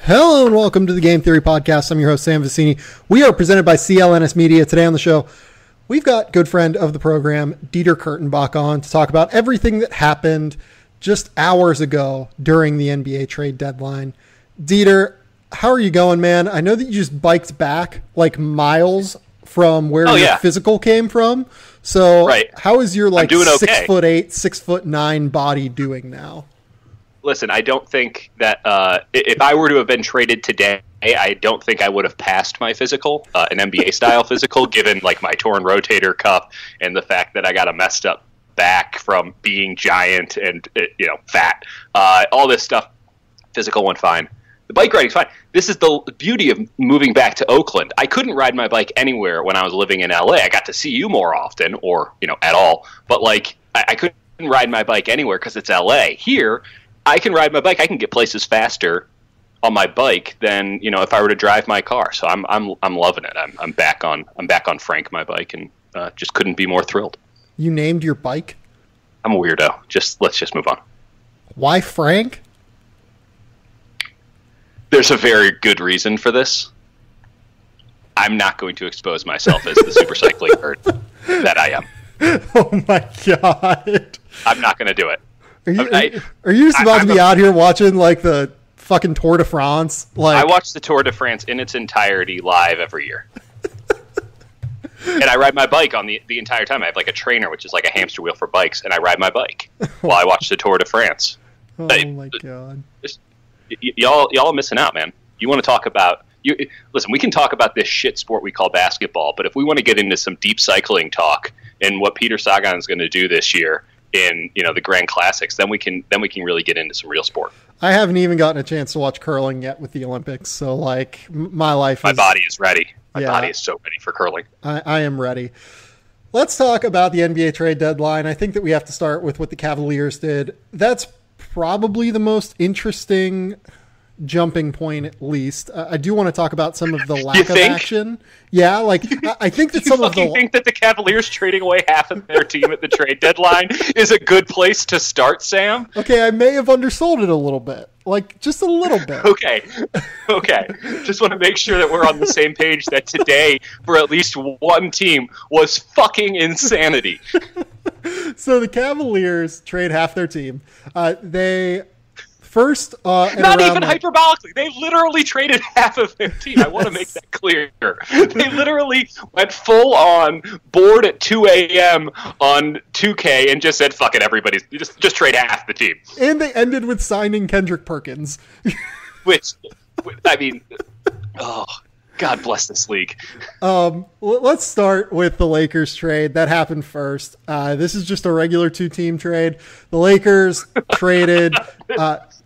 Hello and welcome to the Game Theory Podcast. I'm your host, Sam Vicini. We are presented by CLNS Media. Today on the show, we've got good friend of the program, Dieter Kurtenbach, on to talk about everything that happened just hours ago during the NBA trade deadline. Dieter, how are you going, man? I know that you just biked back like miles from where your physical came from. So how is your 6'8", 6'9" body doing now? Listen, I don't think that if I were to have been traded today, I don't think I would have passed my physical, an NBA-style physical, given like my torn rotator cuff and the fact that I got a messed up back from being giant and fat. All this stuff, physical went fine. The bike riding's fine. This is the beauty of moving back to Oakland. I couldn't ride my bike anywhere when I was living in LA. I got to see you more often, or at all. But I couldn't ride my bike anywhere because it's LA. Here, I can ride my bike. I can get places faster on my bike than if I were to drive my car. So I'm loving it. I'm back on Frank, my bike, and just couldn't be more thrilled. You named your bike? I'm a weirdo. Let's just move on. Why Frank? There's a very good reason for this. I'm not going to expose myself as the super cycling nerd that I am. Oh my god! I'm not going to do it. Are you just about to be out here watching the fucking Tour de France? I watch the Tour de France in its entirety live every year. And I ride my bike on the entire time. I have a trainer, which is like a hamster wheel for bikes, and I ride my bike while I watch the Tour de France. Oh my god. Y'all are missing out, man. You want to talk about... Listen, we can talk about this shit sport we call basketball, but if we want to get into some deep cycling talk and what Peter Sagan is going to do this year in the Grand Classics, then we can really get into some real sport. I haven't even gotten a chance to watch curling yet with the Olympics, so my body is ready. My body is so ready for curling. I am ready. Let's talk about the NBA trade deadline. I think that we have to start with what the Cavaliers did. That's probably the most interesting jumping point, at least. I do want to talk about some of the lack of action. Yeah, I think that some of the... You think that the Cavaliers trading away half of their team at the trade deadline is a good place to start, Sam? Okay, I may have undersold it a little bit. Just a little bit. Okay. Just want to make sure that we're on the same page that today, for at least one team, was fucking insanity. So the Cavaliers trade half their team. They... First, not even hyperbolically. They literally traded half of their team. I want to make that clear. They literally went full on, bored at 2 a.m. on 2K and just said, fuck it, everybody's just trade half the team. And they ended with signing Kendrick Perkins. Which, I mean, oh, God bless this league. Let's start with the Lakers trade. That happened first. This is just a regular two-team trade. The Lakers traded...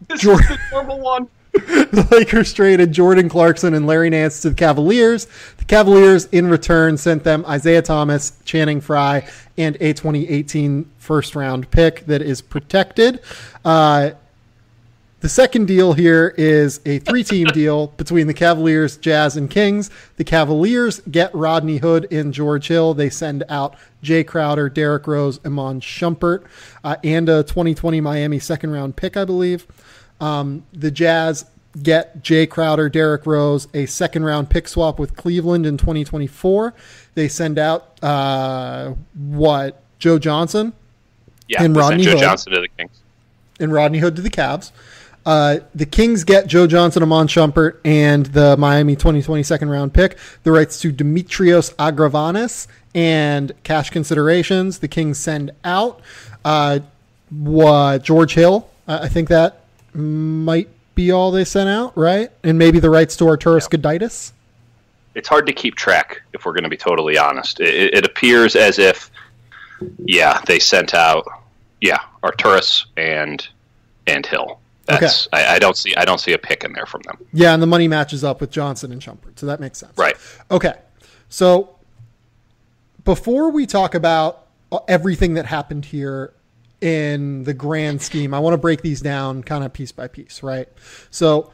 This is the normal one. The Lakers traded Jordan Clarkson and Larry Nance to the Cavaliers. The Cavaliers, in return, sent them Isaiah Thomas, Channing Frye, and a 2018 first-round pick that is protected. The second deal here is a three-team deal between the Cavaliers, Jazz, and Kings. The Cavaliers get Rodney Hood and George Hill. They send out Jay Crowder, Derrick Rose, Iman Shumpert, and a 2020 Miami second-round pick, I believe. The Jazz get Jay Crowder, Derrick Rose, a second-round pick swap with Cleveland in 2024. They send out, Joe Johnson? Yeah, and Rodney Joe Hood. Johnson to the Kings. And Rodney Hood to the Cavs. The Kings get Joe Johnson, Iman Shumpert, and the Miami 2020 second-round pick. The rights to Dimitrios Agravanis and cash considerations. The Kings send out George Hill. I think that might be all they sent out, right? And maybe the rights to Arturas Gudaitis. It's hard to keep track, if we're going to be totally honest. It appears as if, they sent out, Arturas and Hill. That's okay. I don't see a pick in there from them. Yeah, and the money matches up with Johnson and Shumpert, so that makes sense. Right. Okay, so before we talk about everything that happened here in the grand scheme, I want to break these down kind of piece by piece, right? So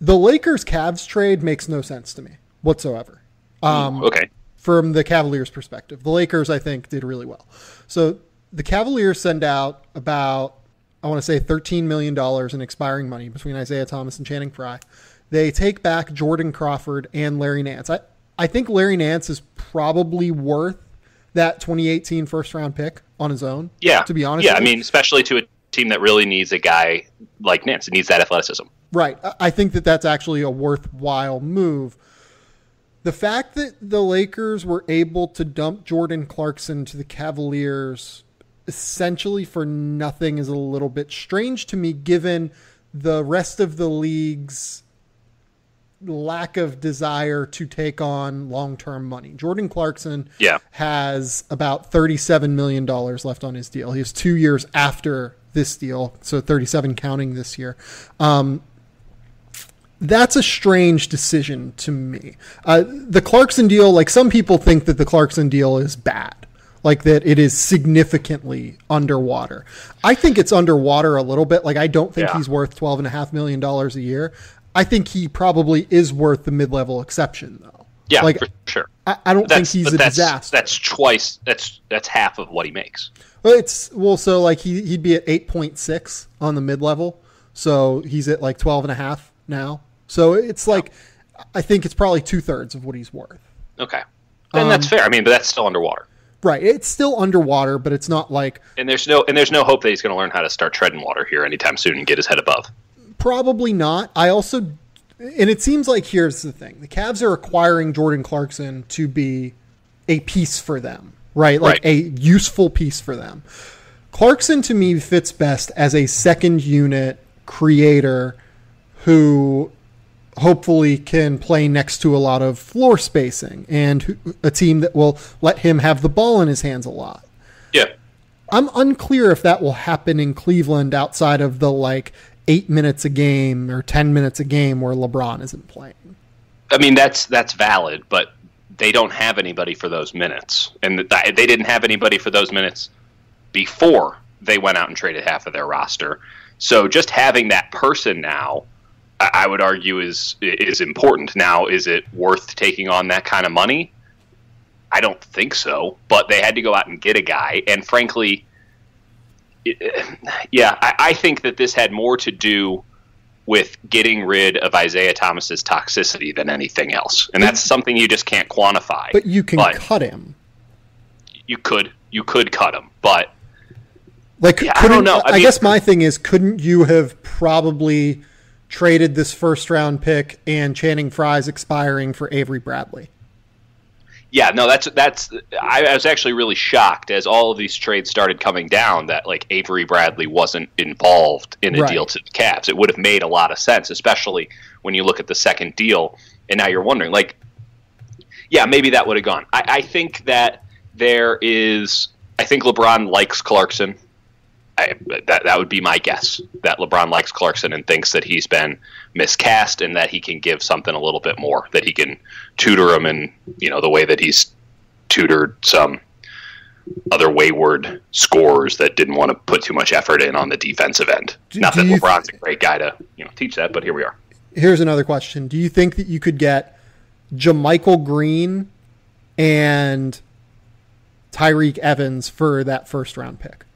the Lakers-Cavs trade makes no sense to me whatsoever. Okay. From the Cavaliers' perspective. The Lakers, I think, did really well. So the Cavaliers send out about, I want to say $13 million in expiring money between Isaiah Thomas and Channing Frye. They take back Jordan Crawford and Larry Nance. I think Larry Nance is probably worth that 2018 first round pick on his own. Yeah. To be honest. Yeah. I mean, especially to a team that really needs a guy like Nance. It needs that athleticism. Right. I think that that's actually a worthwhile move. The fact that the Lakers were able to dump Jordan Clarkson to the Cavaliers essentially for nothing is a little bit strange to me, given the rest of the league's lack of desire to take on long-term money. Jordan Clarkson has about $37 million left on his deal. He has 2 years after this deal, so 37 counting this year. That's a strange decision to me. The Clarkson deal, like some people think that the Clarkson deal is bad, like that it is significantly underwater. I think it's underwater a little bit. Like I don't think he's worth $12.5 million a year. I think he probably is worth the mid-level exception, though. Yeah, like, for sure. I don't think he's a disaster. That's twice. That's half of what he makes. Well, so like he'd be at 8.6 on the mid-level, so he's at like 12.5 now. So it's like I think it's probably 2/3 of what he's worth. Okay, and that's fair. I mean, but that's still underwater. Right, it's still underwater, but it's not like and there's no hope that he's going to learn how to start treading water here anytime soon and get his head above. Probably not. And it seems like here's the thing. The Cavs are acquiring Jordan Clarkson to be a piece for them, right? Like a useful piece for them. Clarkson to me fits best as a second unit creator who hopefully can play next to a lot of floor spacing and a team that will let him have the ball in his hands a lot. Yeah. I'm unclear if that will happen in Cleveland outside of the 8 minutes a game or 10 minutes a game where LeBron isn't playing. I mean, that's valid, but they don't have anybody for those minutes. And they didn't have anybody for those minutes before they went out and traded half of their roster. So just having that person now, I would argue, is important. Now, is it worth taking on that kind of money? I don't think so, but they had to go out and get a guy. And frankly, I think that this had more to do with getting rid of Isaiah Thomas's toxicity than anything else. And that's something you just can't quantify. But you can cut him. You could cut him, but I don't know. I guess my thing is, couldn't you have probably traded this first round pick and Channing Frye's expiring for Avery Bradley? Yeah, no, that's. I was actually really shocked as all of these trades started coming down that Avery Bradley wasn't involved in a deal to the Cavs. It would have made a lot of sense, especially when you look at the second deal, and now you're wondering, maybe that would have gone. I think that I think LeBron likes Clarkson. That would be my guess, that LeBron likes Clarkson and thinks that he's been miscast and that he can give something a little bit more, that he can tutor him in the way that he's tutored some other wayward scorers that didn't want to put too much effort in on the defensive end. Not that LeBron's a great guy to teach that, but here we are. Here's another question. Do you think that you could get JaMychal Green and Tyreke Evans for that first round pick?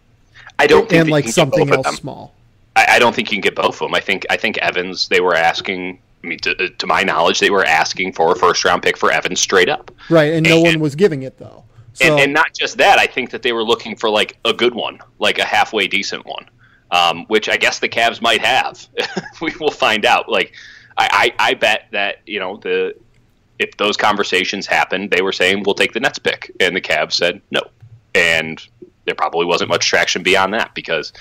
I don't think and something else small. I don't think you can get both of them. I think Evans, they were asking. I mean, to my knowledge, they were asking for a first round pick for Evans straight up. Right, and no one was giving it though. So, and not just that, I think that they were looking for a good one, a halfway decent one, which I guess the Cavs might have. We will find out. I bet that if those conversations happened, they were saying we'll take the Nets pick, and the Cavs said no, and there probably wasn't much traction beyond that because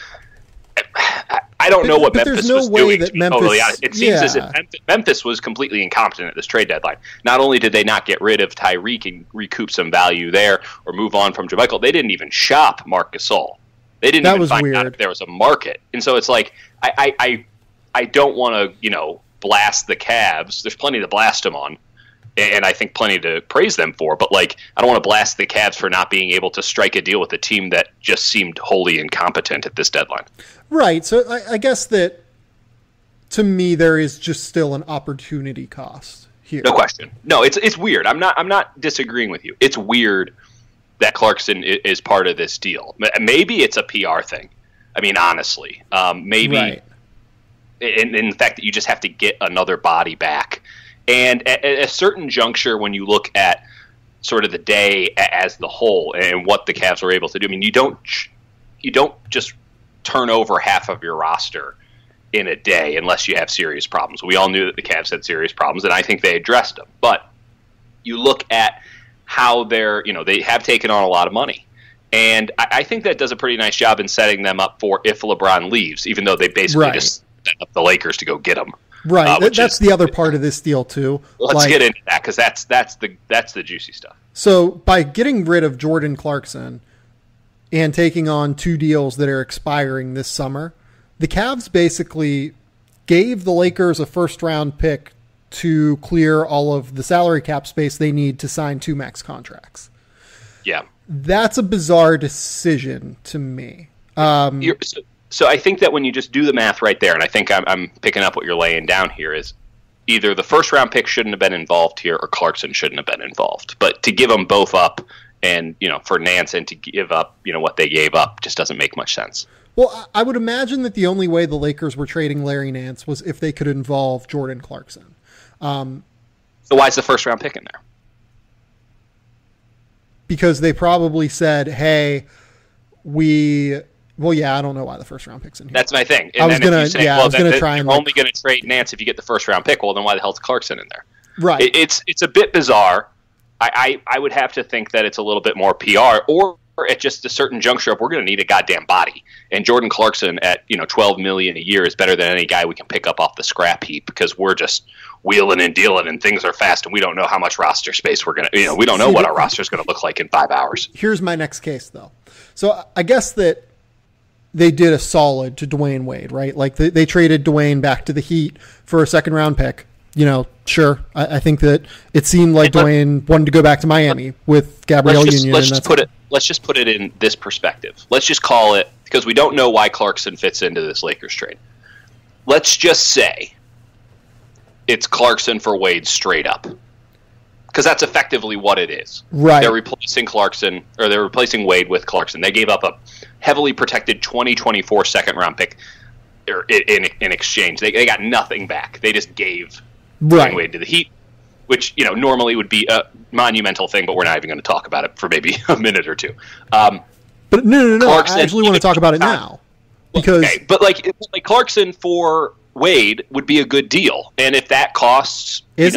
I don't know what Memphis was doing. To be totally honest. It seems as if Memphis was completely incompetent at this trade deadline. Not only did they not get rid of Tyreke and recoup some value there or move on from JaMychal, they didn't even shop Marc Gasol. They didn't even find out if there was a market. And so it's I don't want to blast the Cavs. There's plenty to blast them on. And I think plenty to praise them for, but I don't want to blast the Cavs for not being able to strike a deal with a team that just seemed wholly incompetent at this deadline. Right. So I guess that to me there is just still an opportunity cost here. No question. No, it's weird. I'm not disagreeing with you. It's weird that Clarkson is part of this deal. Maybe it's a PR thing. I mean, honestly, maybe. Right. in the fact that you just have to get another body back. And at a certain juncture, when you look at sort of the day as the whole and what the Cavs were able to do, I mean, you don't just turn over half of your roster in a day unless you have serious problems. We all knew that the Cavs had serious problems, and I think they addressed them. But you look at how they have taken on a lot of money. And I think that does a pretty nice job in setting them up for if LeBron leaves, even though they basically just set up the Lakers to go get him. Right. That's the other part of this deal, too. Let's get into that, because that's the juicy stuff. So by getting rid of Jordan Clarkson and taking on 2 deals that are expiring this summer, the Cavs basically gave the Lakers a first-round pick to clear all of the salary cap space they need to sign 2 max contracts. Yeah. That's a bizarre decision to me. So I think that when you just do the math right there, and I think I'm picking up what you're laying down here, is either the first-round pick shouldn't have been involved here or Clarkson shouldn't have been involved. But to give them both up and, for Nance and to give up, what they gave up just doesn't make much sense. Well, I would imagine that the only way the Lakers were trading Larry Nance was if they could involve Jordan Clarkson. So why is the first-round pick in there? Because they probably said, hey, well, yeah, I don't know why the first-round pick's in here. That's my thing. And I was going to try and... You're only going to trade Nance if you get the first-round pick. Well, then why the hell's Clarkson in there? Right. It's a bit bizarre. I would have to think that it's a little bit more PR, or at just a certain juncture of we're going to need a goddamn body. And Jordan Clarkson at $12 million a year is better than any guy we can pick up off the scrap heap, because we're just wheeling and dealing and things are fast and we don't know how much roster space we're going to, we don't know what our roster is going to look like in 5 hours. Here's my next case, though. So I guess that they did a solid to Dwayne Wade, right? Like they traded Dwayne back to the Heat for a second-round pick. Sure. I think that it seemed like Dwayne wanted to go back to Miami with Gabrielle Union. Let's just put it in this perspective. Let's just call it, because we don't know why Clarkson fits into this Lakers trade. Let's just say it's Clarkson for Wade straight up, because that's effectively what it is. Right. They're replacing Wade with Clarkson. They gave up a heavily protected 2024 second-round pick in exchange. They got nothing back. They just gave Dwayne Wade to the Heat, which normally would be a monumental thing, but we're not even going to talk about it for maybe a minute or two. But no. Clarkson, I actually want to talk about it now, because but like Clarkson for Wade would be a good deal, and if that costs, I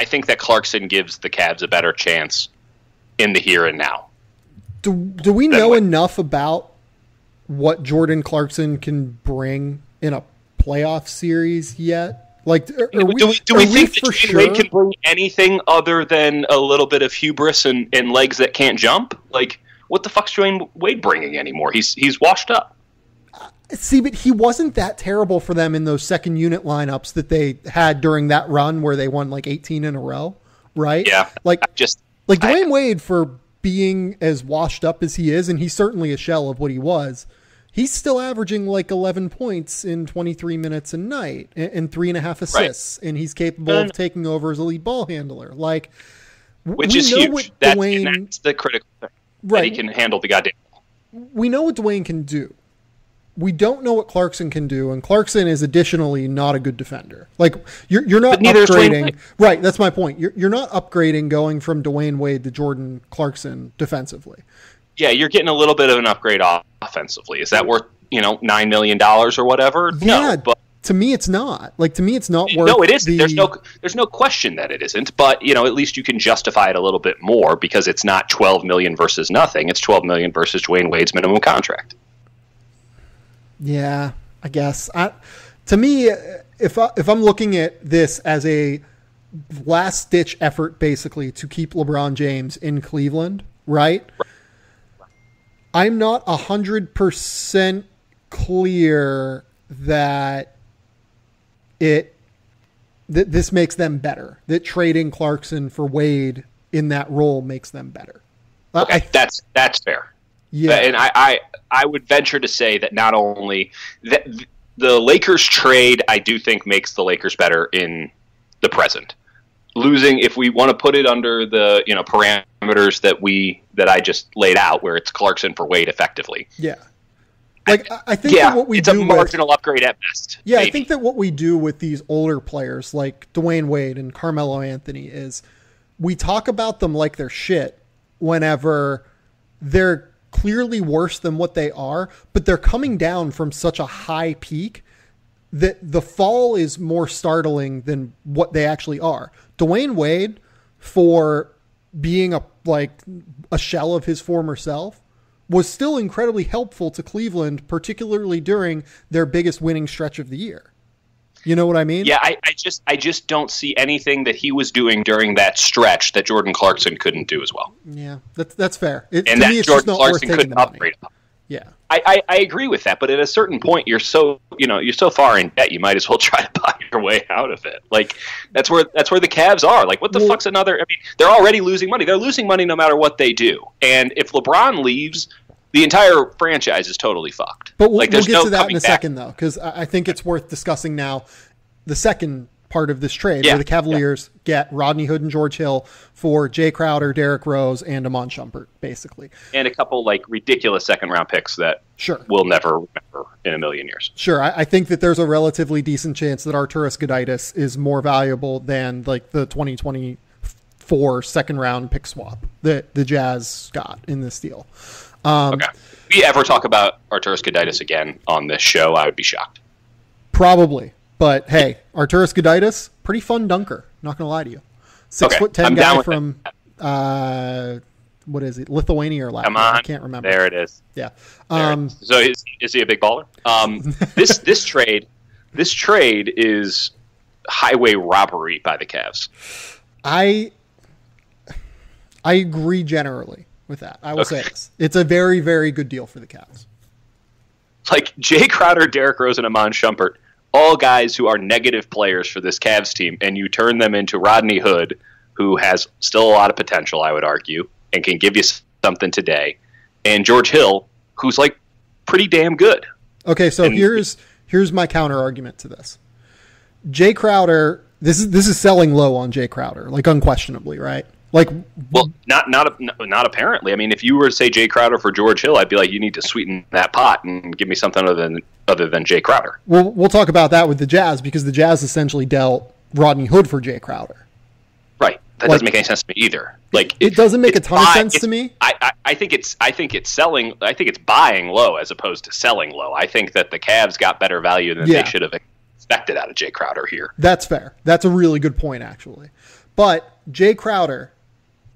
think that Clarkson gives the Cavs a better chance in the here and now. Do we know enough about what Jordan Clarkson can bring in a playoff series yet? Like, do we think that Dwayne Wade can bring anything other than a little bit of hubris and legs that can't jump? Like, what the fuck's Dwayne Wade bringing anymore? He's washed up. See, but he wasn't that terrible for them in those second unit lineups that they had during that run where they won like 18 in a row, right? Yeah. Dwayne Wade, for being as washed up as he is, and he's certainly a shell of what he was, he's still averaging like 11 points in 23 minutes a night and 3.5 assists, and he's capable of taking over as a lead ball handler. Which is huge. That's the critical thing. Right. That he can handle the goddamn ball. We know what Dwayne can do. We don't know what Clarkson can do, and Clarkson is additionally not a good defender. Like, you're not upgrading. Right, that's my point. You're not upgrading going from Dwayne Wade to Jordan Clarkson defensively. Yeah, you're getting a little bit of an upgrade offensively. Is that worth, $9 million or whatever? Yeah, no, but to me it's not. Like, to me it's not worth. No, it isn't. There's no question that it isn't. But at least you can justify it a little bit more, because it's not $12 million versus nothing. It's $12 million versus Dwayne Wade's minimum contract. Yeah, I guess. To me, if I'm looking at this as a last-ditch effort, basically, to keep LeBron James in Cleveland, right? I'm not 100% clear that this makes them better. That trading Clarkson for Wade in that role makes them better. Okay, that's fair. Yeah, and I would venture to say that not only that the Lakers trade, I do think makes the Lakers better in the present. Losing, if we want to put it under the parameters that I just laid out, where it's Clarkson for Wade effectively. Yeah, Like, I think that what we it's do a marginal upgrade at best. Yeah, maybe. I think that what we do with these older players like Dwayne Wade and Carmelo Anthony is we talk about them like they're shit whenever they're clearly worse than what they are, but they're coming down from such a high peak that the fall is more startling than what they actually are. Dwayne Wade, for being a shell of his former self, was still incredibly helpful to Cleveland, particularly during their biggest winning stretch of the year. You know what I mean? Yeah, I just don't see anything that he was doing during that stretch that Jordan Clarkson couldn't do as well. Yeah, that's fair. And that Jordan Clarkson couldn't upgrade him. Yeah, I agree with that, but at a certain point, you're so far in debt, you might as well try to buy your way out of it. Like that's where the Cavs are. Like, what the fuck's another? I mean, they're already losing money. They're losing money no matter what they do. And if LeBron leaves, the entire franchise is totally fucked. But we'll get to that in a second, though, because I think it's worth discussing now the second part of this trade, where the Cavaliers get Rodney Hood and George Hill for Jay Crowder, Derrick Rose, and Amon Shumpert, basically. And a couple ridiculous second-round picks that we'll never remember in a million years. Sure. I think that there's a relatively decent chance that Arturas Gudaitis is more valuable than the 2024 second-round pick swap that the Jazz got in this deal. Okay. If we ever talk about Arturas Gudaitis again on this show, I would be shocked. Probably. But hey, Arturas Gudaitis, pretty fun dunker. Not going to lie to you. 6'10" guy from what is it? Lithuania or Latvia? I can't remember. There it is. Yeah. So is he a big baller? This trade is highway robbery by the Cavs. I agree generally with that. I will say this: it's a very, very good deal for the Cavs. Like Jay Crowder, Derrick Rose, and Amon Shumpert, all guys who are negative players for this Cavs team, and you turn them into Rodney Hood, who has still a lot of potential, I would argue, and can give you something today, and George Hill, who's pretty damn good. Okay, so here's my counter argument to this. Jay Crowder, this is selling low on Jay Crowder, unquestionably, right? Not apparently. I mean, if you were to say Jay Crowder for George Hill, I'd be like, you need to sweeten that pot and give me something other than Jay Crowder. Well, we'll talk about that with the Jazz, because the Jazz essentially dealt Rodney Hood for Jay Crowder. Right. That doesn't make any sense to me either. It doesn't make a ton of sense to me. I think it's selling. I think it's buying low as opposed to selling low. I think that the Cavs got better value than they should have expected out of Jay Crowder here. That's fair. That's a really good point, actually. But Jay Crowder,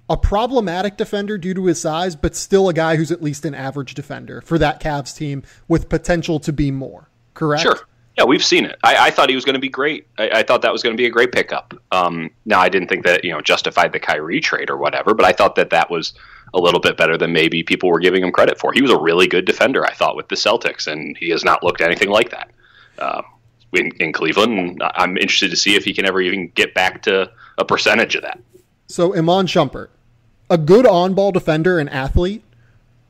a problematic defender due to his size, but still a guy who's at least an average defender for that Cavs team with potential to be more. Correct? Sure. Yeah, we've seen it. I thought he was going to be great. I thought that was going to be a great pickup. Now, I didn't think that justified the Kyrie trade or whatever, but I thought that was a little bit better than maybe people were giving him credit for. He was a really good defender, I thought, with the Celtics, and he has not looked anything like that in Cleveland. And I'm interested to see if he can ever even get back to a percentage of that. So, Amon Shumpert, a good on-ball defender and athlete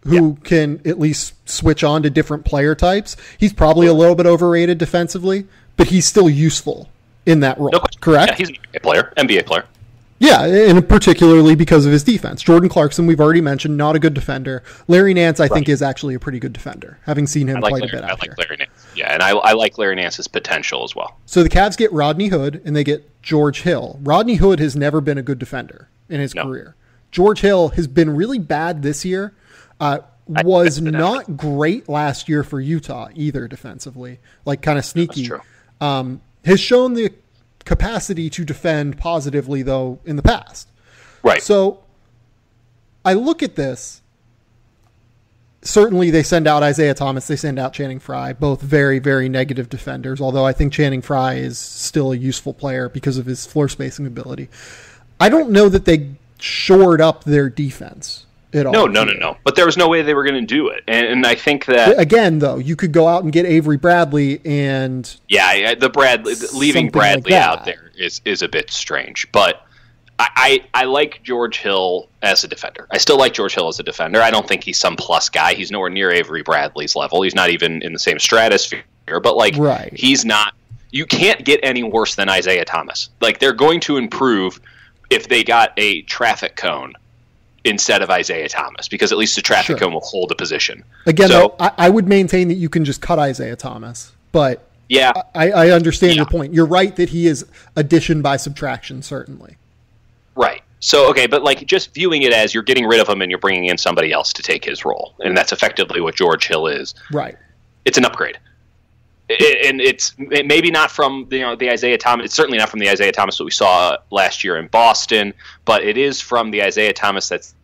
who can at least switch on to different player types. He's probably a little bit overrated defensively, but he's still useful in that role. Correct? Yeah, he's an NBA player. Yeah, and particularly because of his defense. Jordan Clarkson, we've already mentioned, not a good defender. Larry Nance, I think, is actually a pretty good defender, having seen him quite a bit out there. I like Larry Nance. Yeah, and I like Larry Nance's potential as well. So the Cavs get Rodney Hood, and they get George Hill. Rodney Hood has never been a good defender in his career. George Hill has been really bad this year. Was not great last year for Utah either defensively, kind of sneaky. That's true. Has shown the capacity to defend positively, though, in the past. Right. So I look at this. Certainly they send out Isaiah Thomas, they send out Channing Frye, both very, very negative defenders, although I think Channing Frye is still a useful player because of his floor spacing ability. I don't know that they shored up their defense at all. No. But there was no way they were going to do it. And I think that... Again, though, you could go out and get Avery Bradley and... Yeah, leaving Bradley out there is a bit strange. But I like George Hill as a defender. I still like George Hill as a defender. I don't think he's some plus guy. He's nowhere near Avery Bradley's level. He's not even in the same stratosphere. But, he's not... You can't get any worse than Isaiah Thomas. They're going to improve if they got a traffic cone instead of Isaiah Thomas, because at least the traffic cone will hold a position. Again, though, I would maintain that you can just cut Isaiah Thomas, but yeah, I understand your point. You're right that he is addition by subtraction, certainly. Right. So, okay, but like just viewing it as you're getting rid of him and you're bringing in somebody else to take his role, and that's effectively what George Hill is. Right. It's an upgrade. And it's maybe not from the Isaiah Thomas. It's certainly not from the Isaiah Thomas that we saw last year in Boston, but it is from the Isaiah Thomas that's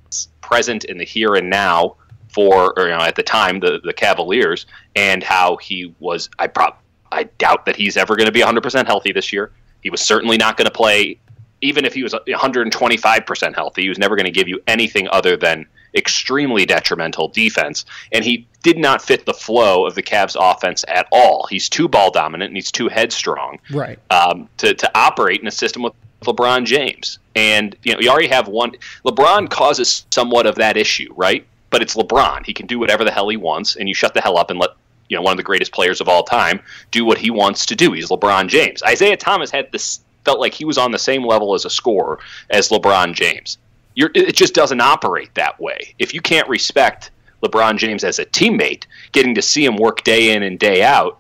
present in the here and now at the time the Cavaliers, and how he was. I doubt that he's ever going to be 100% healthy this year. He was certainly not going to play, even if he was 125% healthy. He was never going to give you anything other than extremely detrimental defense, and he did not fit the flow of the Cavs offense at all. He's too ball dominant and he's too headstrong, right? To operate in a system with LeBron James. And you already have one. LeBron causes somewhat of that issue, right? But it's LeBron. He can do whatever the hell he wants, and you shut the hell up and let one of the greatest players of all time do what he wants to do. He's LeBron James. Isaiah Thomas felt like he was on the same level as a scorer as LeBron James. It just doesn't operate that way. If you can't respect LeBron James as a teammate, getting to see him work day in and day out,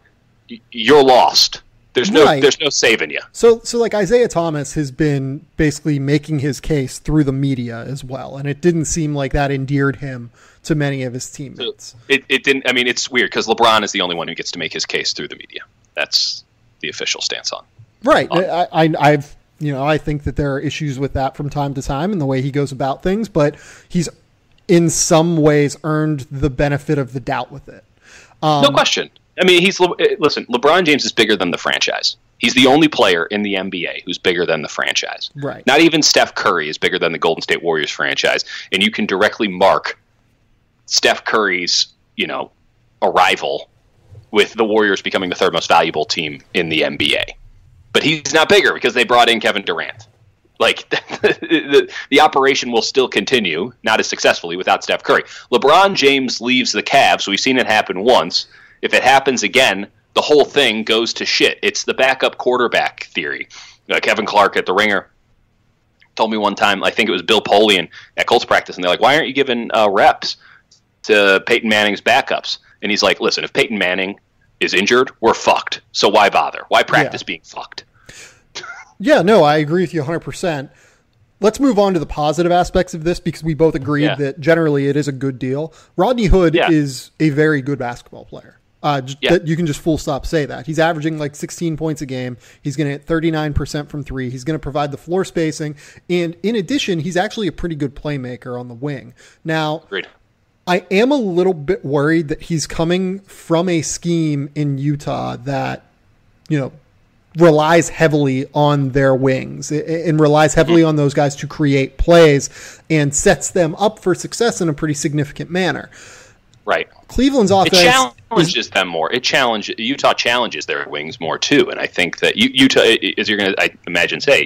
you're lost. There's no saving you. So like Isaiah Thomas has been basically making his case through the media as well, and it didn't seem like that endeared him to many of his teammates. It didn't. I mean, it's weird because LeBron is the only one who gets to make his case through the media. That's the official stance on. Right. I think that there are issues with that from time to time and the way he goes about things, but he's in some ways earned the benefit of the doubt with it. No question. I mean, listen, LeBron James is bigger than the franchise. He's the only player in the NBA who's bigger than the franchise. Right. Not even Steph Curry is bigger than the Golden State Warriors franchise, and you can directly mark Steph Curry's, arrival with the Warriors becoming the third most valuable team in the NBA. But he's not bigger because they brought in Kevin Durant. Like, the operation will still continue, not as successfully without Steph Curry. LeBron James leaves the Cavs, so we've seen it happen once. If it happens again, the whole thing goes to shit. It's the backup quarterback theory. Kevin Clark at The Ringer told me one time, I think it was Bill Polian at Colts practice, and they're like, why aren't you giving reps to Peyton Manning's backups? And he's like, listen, if Peyton Manning is injured, we're fucked. So why bother? Why practice being fucked? Yeah, no, I agree with you 100%. Let's move on to the positive aspects of this because we both agreed that generally it is a good deal. Rodney Hood is a very good basketball player. That you can just full stop say that. He's averaging like 16 points a game. He's going to hit 39% from three. He's going to provide the floor spacing. And in addition, he's actually a pretty good playmaker on the wing. Now, Agreed. I am a little bit worried that he's coming from a scheme in Utah that, relies heavily on their wings and relies heavily on those guys to create plays and sets them up for success in a pretty significant manner. Right. Cleveland's offense challenges them more. Utah challenges their wings more too, and I think that Utah, as you're going to, I imagine, say,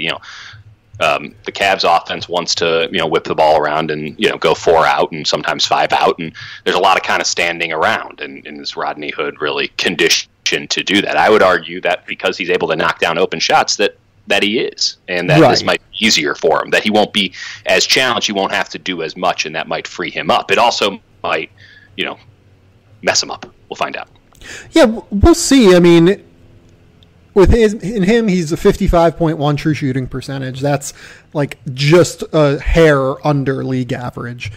the Cavs offense wants to, whip the ball around and go 4 out and sometimes 5 out, and there's a lot of kind of standing around, and is Rodney Hood really conditioned to do that? I would argue that because he's able to knock down open shots that he is, and that this might be easier for him, that he won't be as challenged, he won't have to do as much, and that might free him up. It also might, mess him up. We'll find out. Yeah, we'll see. I mean, in him, he's a 55.1 true shooting percentage. That's like just a hair under league average.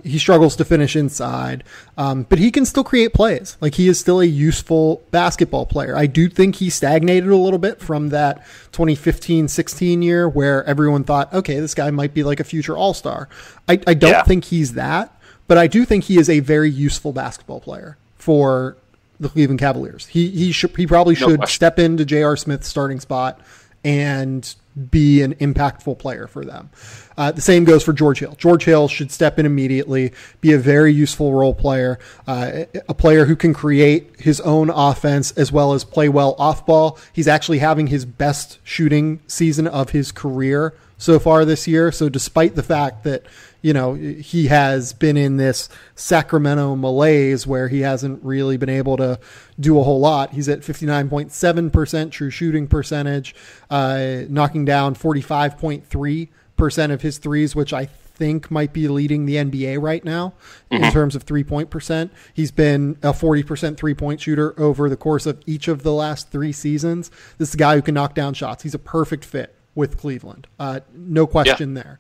He struggles to finish inside, but he can still create plays. Like, he is still a useful basketball player. I do think he stagnated a little bit from that 2015-16 year where everyone thought, okay, this guy might be like a future all-star. I don't think he's that, but I do think he is a very useful basketball player for the Cleveland Cavaliers. He probably should step into J.R. Smith's starting spot and be an impactful player for them. The same goes for George Hill. George Hill should step in immediately, be a very useful role player, a player who can create his own offense as well as play well off ball. He's actually having his best shooting season of his career so far this year. So despite the fact that, he has been in this Sacramento malaise where he hasn't really been able to do a whole lot. He's at 59.7% true shooting percentage, knocking down 45.3% of his threes, which I think might be leading the NBA right now in terms of 3-point percent. He's been a 40% 3-point shooter over the course of each of the last 3 seasons. This is a guy who can knock down shots. He's a perfect fit with Cleveland. No question there.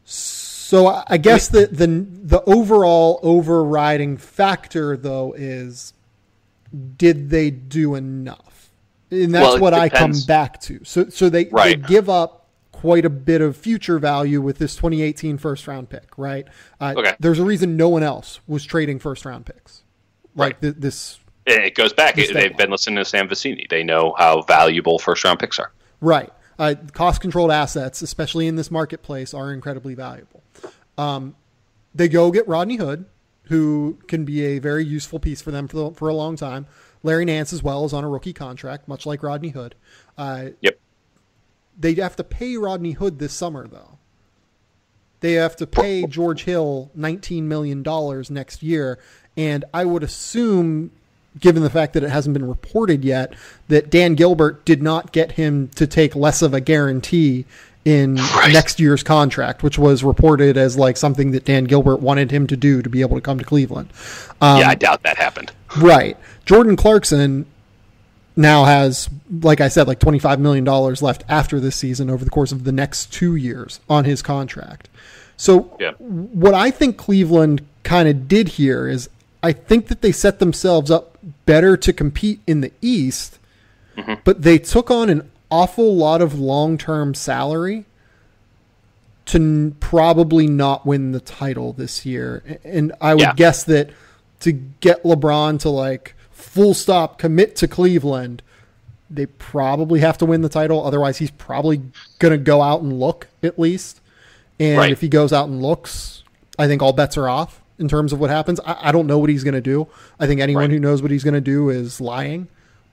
So I guess the overall overriding factor, though, is did they do enough? And that's what I come back to. So they give up quite a bit of future value with this 2018 first-round pick, right? There's a reason no one else was trading first-round picks. It goes back. They've been listening to Sam Vecini. They know how valuable first-round picks are. Right. Cost-controlled assets, especially in this marketplace, are incredibly valuable. They go get Rodney Hood, who can be a very useful piece for them for a long time. Larry Nance as well is on a rookie contract, much like Rodney Hood. They have to pay Rodney Hood this summer, though. They have to pay George Hill $19 million next year. And I would assume, given the fact that it hasn't been reported yet, that Dan Gilbert did not get him to take less of a guarantee in next year's contract, which was reported as like something that Dan Gilbert wanted him to do to be able to come to Cleveland. I doubt that happened. Right. Jordan Clarkson now has, like I said, like $25 million left after this season over the course of the next 2 years on his contract. So what I think Cleveland kind of did here is I think that they set themselves up better to compete in the East, but they took on an awful lot of long-term salary to probably not win the title this year. And I would guess that to get LeBron to like full stop commit to Cleveland, they probably have to win the title. Otherwise, he's probably going to go out and look at least. And if he goes out and looks, I think all bets are off in terms of what happens. I don't know what he's going to do. I think anyone who knows what he's going to do is lying.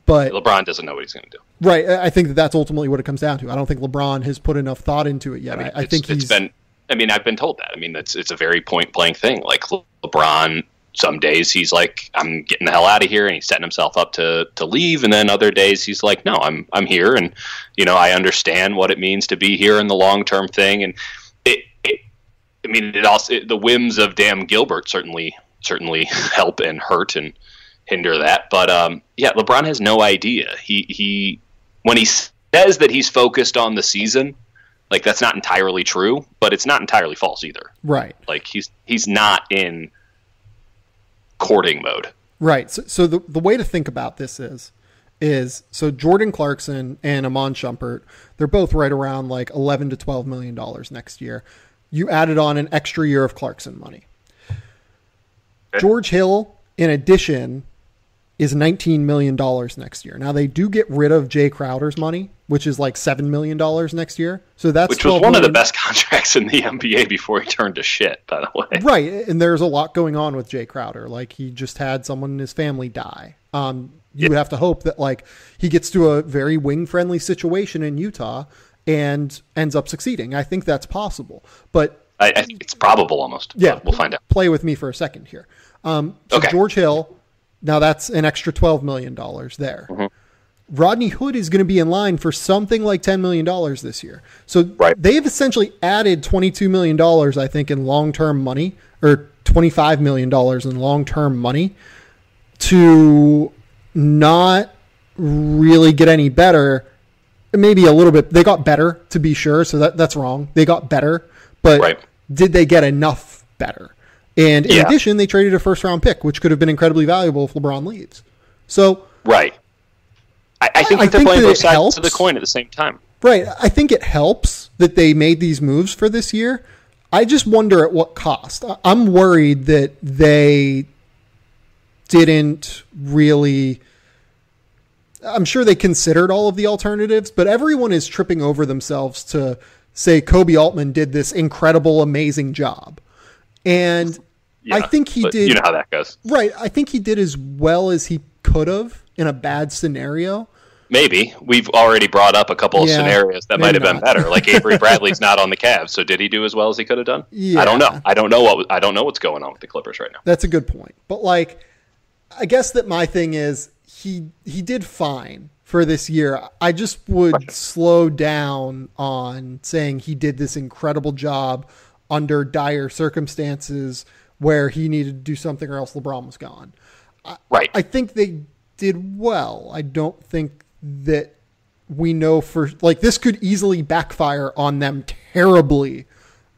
But LeBron doesn't know what he's going to do. Right. I think that's ultimately what it comes down to. I don't think LeBron has put enough thought into it yet. I think I've been told that. I mean, it's a very point blank thing. Like LeBron, some days he's like, I'm getting the hell out of here, and he's setting himself up to leave. And then other days he's like, no, I'm here, and I understand what it means to be here in the long term thing. And the whims of Dan Gilbert certainly help and hurt and hinder that. But LeBron has no idea. He when he says that he's focused on the season, like that's not entirely true, but it's not entirely false either. Right. Like he's not in courting mode. Right. So the way to think about this is so Jordan Clarkson and Amon Shumpert, they're both right around like $11 to $12 million next year. You added on an extra year of Clarkson money. Okay. George Hill, in addition, is $19 million next year. Now, they do get rid of Jay Crowder's money, which is like $7 million next year. So that's which was one of the best contracts in the NBA before he turned to shit, by the way. Right, and there's a lot going on with Jay Crowder. Like, he just had someone in his family die. You would have to hope that like he gets to a very wing-friendly situation in Utah and ends up succeeding. I think that's possible. But I think it's probable almost. Yeah, we'll find out. Play with me for a second here. George Hill, now that's an extra $12 million there. Mm-hmm. Rodney Hood is going to be in line for something like $10 million this year. So they've essentially added $22 million, I think, in long-term money, or $25 million in long-term money to not really get any better. Maybe a little bit. They got better, to be sure, so that's wrong. They got better, but did they get enough better? And in addition, they traded a first-round pick, which could have been incredibly valuable if LeBron leaves. So I think they're playing both sides of the coin at the same time. Right. I think it helps that they made these moves for this year. I just wonder at what cost. I'm worried that they didn't really... I'm sure they considered all of the alternatives, but everyone is tripping over themselves to say Kobe Altman did this incredible, amazing job. And I think he did... You know how that goes. Right. I think he did as well as he could have in a bad scenario. Maybe. We've already brought up a couple of scenarios that might have been better. Like Avery Bradley's not on the Cavs, so did he do as well as he could have done? Yeah. I don't know. I don't know what's going on with the Clippers right now. That's a good point. But like, I guess that my thing is he did fine for this year. I just would slow down on saying he did this incredible job under dire circumstances where he needed to do something or else LeBron was gone. Right. I think they did well. I don't think that we know for like this could easily backfire on them terribly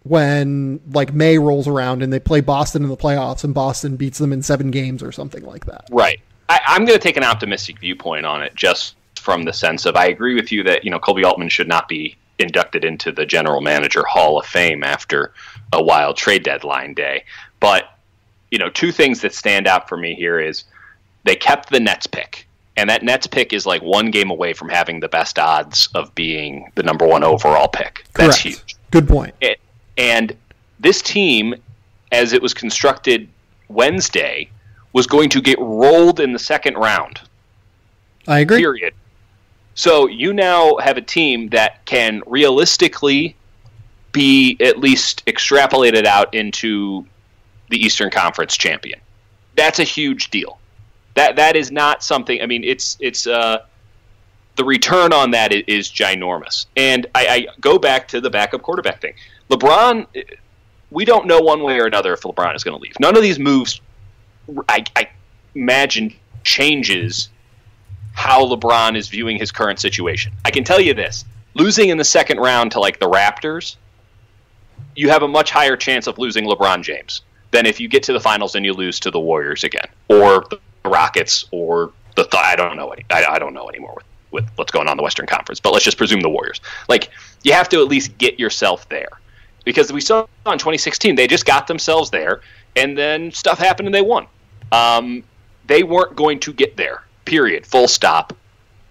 when like May rolls around and they play Boston in the playoffs and Boston beats them in 7 games or something like that. Right. I'm going to take an optimistic viewpoint on it just from the sense of I agree with you that, Kobe Altman should not be inducted into the General Manager Hall of Fame after a wild trade deadline day. But, 2 things that stand out for me here is they kept the Nets pick. And that Nets pick is like 1 game away from having the best odds of being the number 1 overall pick. That's huge. Good point. And this team, as it was constructed Wednesday, was going to get rolled in the second round. I agree. Period. So you now have a team that can realistically be at least extrapolated out into the Eastern Conference champion. That's a huge deal. That is not something. I mean, it's the return on that is ginormous. And I go back to the backup quarterback thing. LeBron, we don't know one way or another if LeBron is going to leave. None of these moves, I imagine, changes how LeBron is viewing his current situation. I can tell you this: losing in the second round to like the Raptors, you have a much higher chance of losing LeBron James than if you get to the finals and you lose to the Warriors again, or the Rockets, or I don't know. I don't know anymore with what's going on in the Western Conference. But let's just presume the Warriors. Like, you have to at least get yourself there, because we saw in 2016 they just got themselves there, and then stuff happened and they won. They weren't going to get there. Period. Full stop.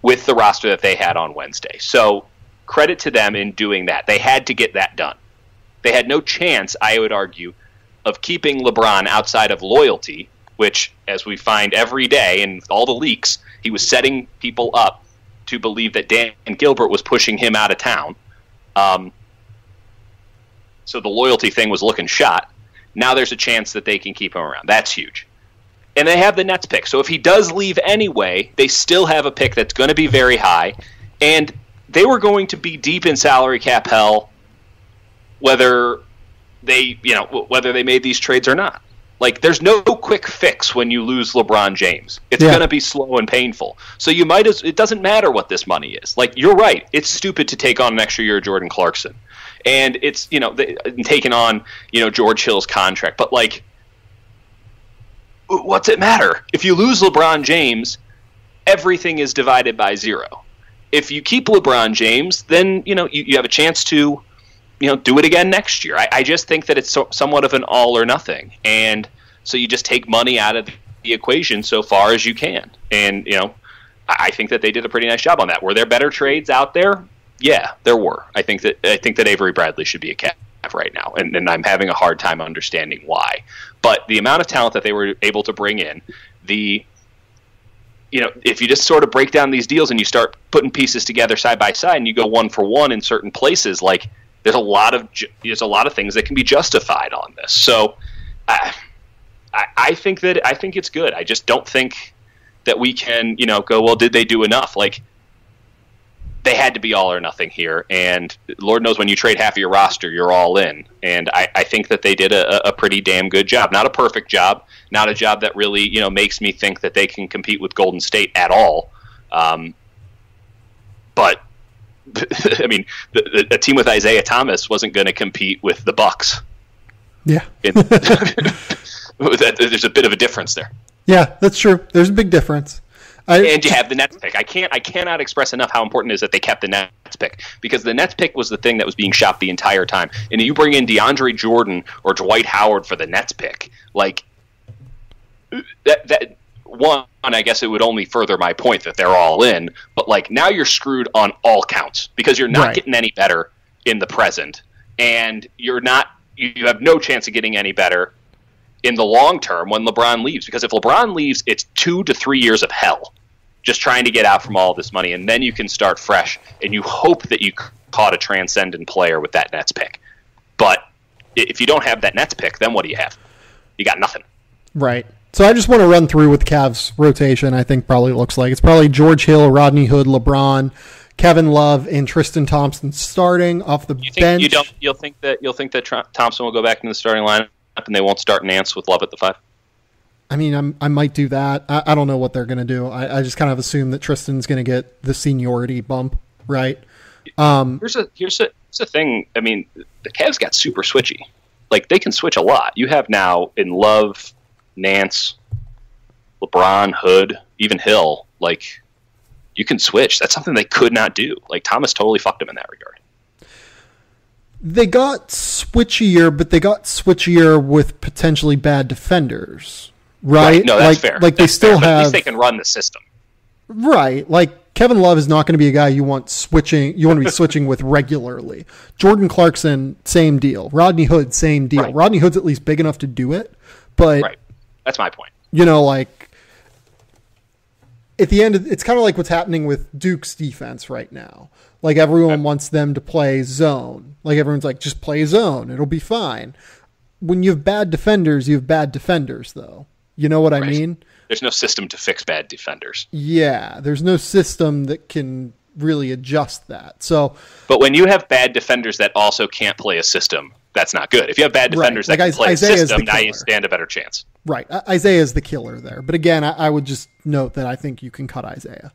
With the roster that they had on Wednesday. So credit to them in doing that. They had to get that done. They had no chance, I would argue, of keeping LeBron outside of loyalty, which, as we find every day in all the leaks, he was setting people up to believe that Dan Gilbert was pushing him out of town. So the loyalty thing was looking shot. Now there's a chance that they can keep him around. That's huge. And they have the Nets pick. So if he does leave anyway, they still have a pick that's going to be very high. And they were going to be deep in salary cap hell whether they made these trades or not. Like, there's no quick fix when you lose LeBron James. It's going to be slow and painful. So it doesn't matter what this money is. Like, you're right. It's stupid to take on an extra year of Jordan Clarkson. And it's, taking on, George Hill's contract. But, like, what's it matter? If you lose LeBron James, everything is divided by 0. If you keep LeBron James, then, you have a chance to, do it again next year. I just think that it's somewhat of an all or nothing. And so you just take money out of the equation so far as you can. And, I think that they did a pretty nice job on that. Were there better trades out there? Yeah, there were. I think that Avery Bradley should be a Cav right now. And I'm having a hard time understanding why. But the amount of talent that they were able to bring in, if you just sort of break down these deals and you start putting pieces together side by side and you go 1 for 1 in certain places, like, there's a lot of things that can be justified on this. So I think it's good. I just don't think that we can, go, well, did they do enough? Like, they had to be all or nothing here. And Lord knows when you trade half of your roster, you're all in. And I think that they did a pretty damn good job. Not a perfect job, not a job that really, makes me think that they can compete with Golden State at all. But I mean, a team with Isaiah Thomas wasn't going to compete with the Bucks. Yeah. There's a bit of a difference there. Yeah, that's true. There's a big difference. And you have the Nets pick. I cannot express enough how important it is that they kept the Nets pick, because the Nets pick was the thing that was being shopped the entire time. And you bring in DeAndre Jordan or Dwight Howard for the Nets pick, like that. One, I guess it would only further my point that they're all in, but like, now you're screwed on all counts because you're not getting any better in the present, and you have no chance of getting any better in the long term when LeBron leaves. Because if LeBron leaves, it's 2 to 3 years of hell just trying to get out from all this money, and then you can start fresh, and you hope that you caught a transcendent player with that Nets pick. But if you don't have that Nets pick, then what do you have? You got nothing. Right. So I just want to run through what the Cavs rotation I think probably looks like. It's probably George Hill, Rodney Hood, LeBron, Kevin Love, and Tristan Thompson starting off the bench. You'll think that Thompson will go back in the starting lineup and they won't start Nance with Love at the 5? I mean, I might do that. I don't know what they're going to do. I just kind of assume that Tristan's going to get the seniority bump, right? Here's the thing. I mean, the Cavs got super switchy. Like, they can switch a lot. You have now in Love, Nance, LeBron, Hood, even Hill. Like, you can switch. That's something they could not do. Like, Thomas totally fucked him in that regard. They got switchier, but they got switchier with potentially bad defenders, right? No, that's fair. Like, that's they still fair, have... At least they can run the system. Right. Like, Kevin Love is not going to be a guy you want to be switching with regularly. Jordan Clarkson, same deal. Rodney Hood, same deal. Right. Rodney Hood's at least big enough to do it, but... Right. That's my point. Like, at the end, it's kind of like what's happening with Duke's defense right now. Like, everyone wants them to play zone. Like, everyone's like, just play zone. It'll be fine. When you have bad defenders, you have bad defenders, though. You know what I mean? There's no system to fix bad defenders. Yeah, there's no system that can really adjust that. But when you have bad defenders that also can't play a system, that's not good. If you have bad defenders that can play Isaiah's a system, now you stand a better chance. Right. Isaiah's the killer there. But again, I would just note that I think you can cut Isaiah.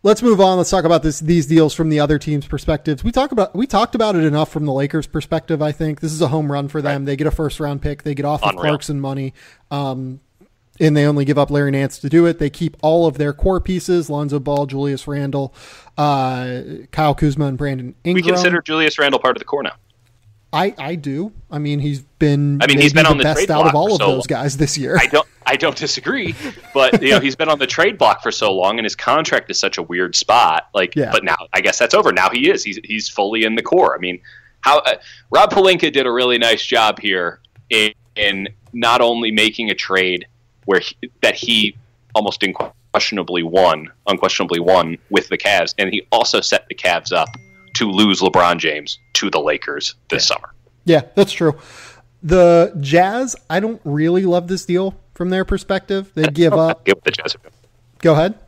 Let's move on. Let's talk about these deals from the other team's perspectives. We talked about it enough from the Lakers' perspective, I think. This is a home run for them. Right. They get a first-round pick. They get off of Clarkson money. And they only give up Larry Nance to do it. They keep all of their core pieces, Lonzo Ball, Julius Randle, Kyle Kuzma, and Brandon Ingram. We consider Julius Randle part of the core now. I do. I mean, he's been on the best trade out block of all of those guys this year. I don't disagree, but he's been on the trade block for so long, and his contract is such a weird spot. But now I guess that's over. Now he's fully in the core. I mean, Rob Pelinka did a really nice job here in not only making a trade that he almost unquestionably won with the Cavs, and he also set the Cavs up to lose LeBron James to the Lakers this summer. Yeah, that's true. The Jazz, I don't really love this deal from their perspective. They give up. Get what the Jazz are doing. Go ahead.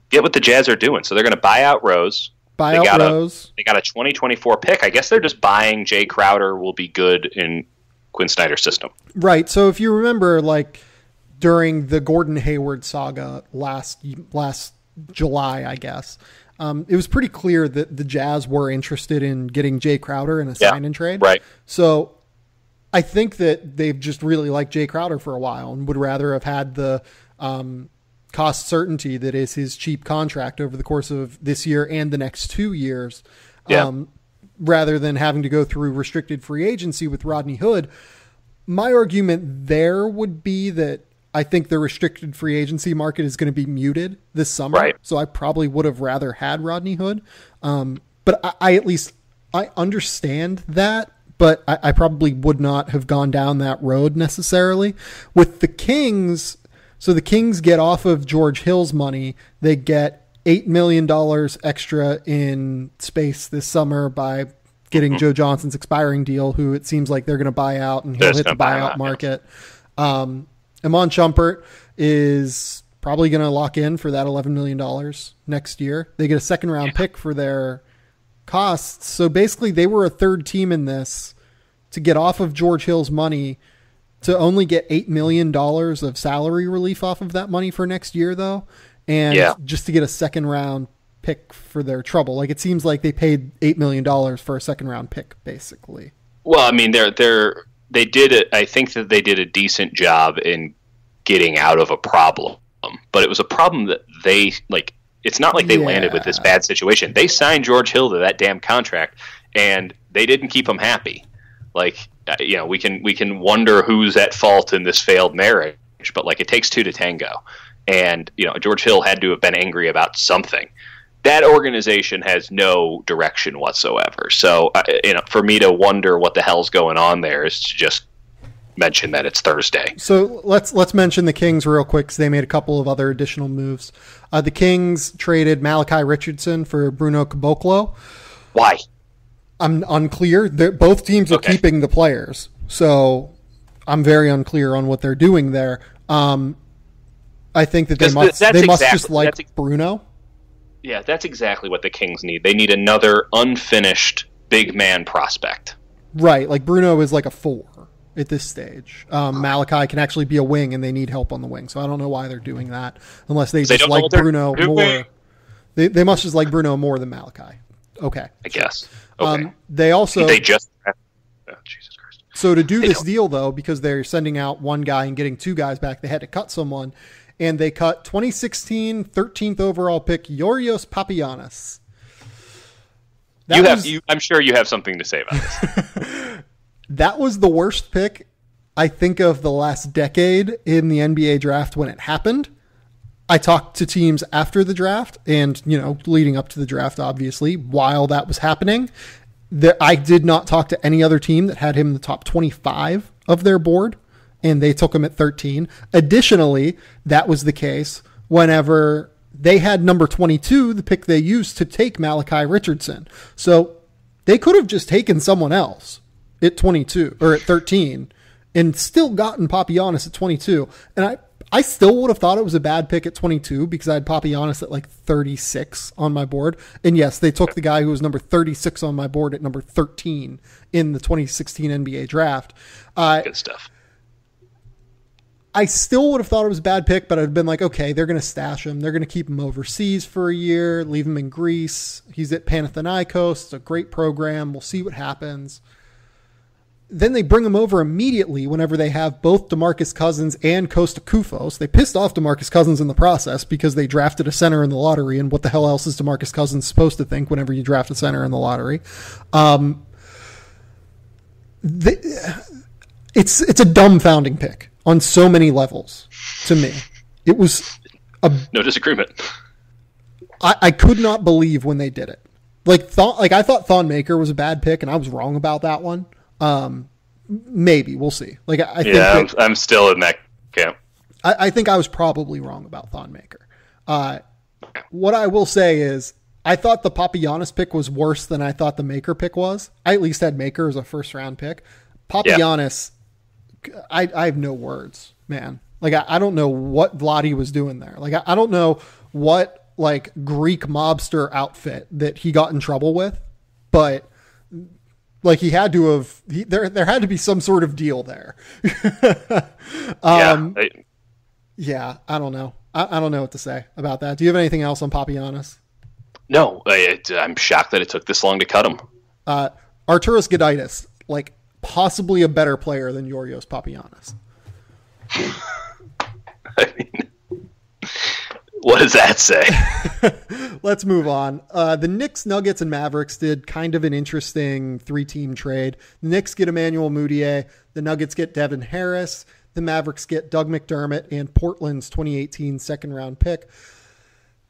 Get what the Jazz are doing. So they're going to buy out Rose. They got a 2024 pick. I guess they're just buying Jay Crowder will be good in Quinn Snyder's system. Right. So if you remember, during the Gordon Hayward saga last July, I guess, it was pretty clear that the Jazz were interested in getting Jay Crowder in a sign and trade. Right. So I think that they've just really liked Jay Crowder for a while and would rather have had the cost certainty that is his cheap contract over the course of this year and the next 2 years, rather than having to go through restricted free agency with Rodney Hood. My argument there would be that I think the restricted free agency market is going to be muted this summer. Right. So I probably would have rather had Rodney Hood. But I understand that, but I probably would not have gone down that road necessarily. With the Kings, so the Kings get off of George Hill's money. They get $8 million extra in space this summer by getting Joe Johnson's expiring deal, who it seems like they're going to buy out, and he'll hit the buyout market. Iman Shumpert is probably going to lock in for that $11 million next year. They get a second-round pick for their costs. So basically, they were a third team in this to get off of George Hill's money to only get $8 million of salary relief off of that money for next year, though, and just to get a second-round pick for their trouble. It seems like they paid $8 million for a second-round pick, basically. Well, I mean, they did it. I think that they did a decent job in getting out of a problem, but it was a problem that they it's not like they landed with this bad situation. They signed George Hill to that damn contract, and they didn't keep him happy. We can wonder who's at fault in this failed marriage, but it takes two to tango, and George Hill had to have been angry about something. That organization has no direction whatsoever. So, for me to wonder what the hell's going on there is to just mention that it's Thursday. So let's mention the Kings real quick, because they made a couple of other additional moves. The Kings traded Malachi Richardson for Bruno Caboclo. Why? I'm unclear. Both teams are keeping the players. So I'm very unclear on what they're doing there. I think that they must just like Bruno. Yeah, that's exactly what the Kings need. They need another unfinished big man prospect. Right, like Bruno is like a 4 at this stage. Malachi can actually be a wing, and they need help on the wing. So I don't know why they're doing that, unless they just like Bruno more. They must just like Bruno more than Malachi. Okay, I guess. Okay. They just. Oh, Jesus Christ. So to do this deal, though, because they're sending out one guy and getting 2 guys back, they had to cut someone, and they cut 2016 13th overall pick Georgios Papagiannis. I'm sure you have something to say about this. That was the worst pick, I think, of the last decade in the NBA draft when it happened. I talked to teams after the draft and, leading up to the draft, obviously, while that was happening. I did not talk to any other team that had him in the top 25 of their board, and they took him at 13. Additionally, that was the case whenever they had number 22, the pick they used to take Malachi Richardson. So they could have just taken someone else at 22 or at 13 and still gotten Papagiannis at 22. And I still would have thought it was a bad pick at 22 because I had Papagiannis at like 36 on my board. And yes, they took the guy who was number 36 on my board at number 13 in the 2016 NBA draft. Good stuff. I still would have thought it was a bad pick, but I'd been like, okay, they're going to stash him. They're going to keep him overseas for a year, leave him in Greece. He's at Panathinaikos. It's a great program. We'll see what happens. Then they bring him over immediately whenever they have both DeMarcus Cousins and Costa Koufos. They pissed off DeMarcus Cousins in the process because they drafted a center in the lottery, and what the hell else is DeMarcus Cousins supposed to think whenever you draft a center in the lottery? It's a dumbfounding pick on so many levels to me. It was no disagreement. I could not believe when they did it. I thought Thon Maker was a bad pick, and I was wrong about that one. Maybe we'll see. I'm still in that camp. I think I was probably wrong about Thon Maker. What I will say is I thought the Papagiannis pick was worse than I thought the Maker pick was. I at least had Maker as a first round pick. Papagiannis, I have no words, man. I don't know what Vlade was doing there. I don't know what Greek mobster outfit that he got in trouble with, but he had to have. There had to be some sort of deal there. Yeah, I don't know. I don't know what to say about that. Do you have anything else on Papagiannis? No, I'm shocked that it took this long to cut him. Arturas Gudaitis, possibly a better player than Georgios Papagiannis. I mean, what does that say? Let's move on. The Knicks, Nuggets, and Mavericks did kind of an interesting 3-team trade. The Knicks get Emmanuel Mudiay. The Nuggets get Devin Harris. The Mavericks get Doug McDermott and Portland's 2018 second-round pick.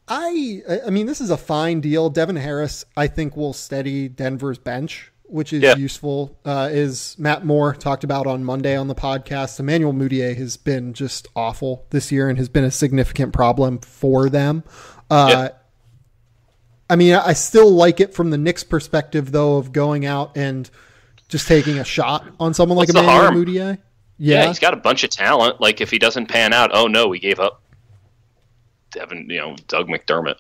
I mean, this is a fine deal. Devin Harris, I think, will steady Denver's bench, which is useful. As Matt Moore talked about on Monday on the podcast, Emmanuel Mudiay has been just awful this year and has been a significant problem for them. I mean, I still like it from the Knicks' perspective, though, of going out and just taking a shot on someone like Emmanuel Mudiay. Yeah, he's got a bunch of talent. If he doesn't pan out, oh no, we gave up Doug McDermott.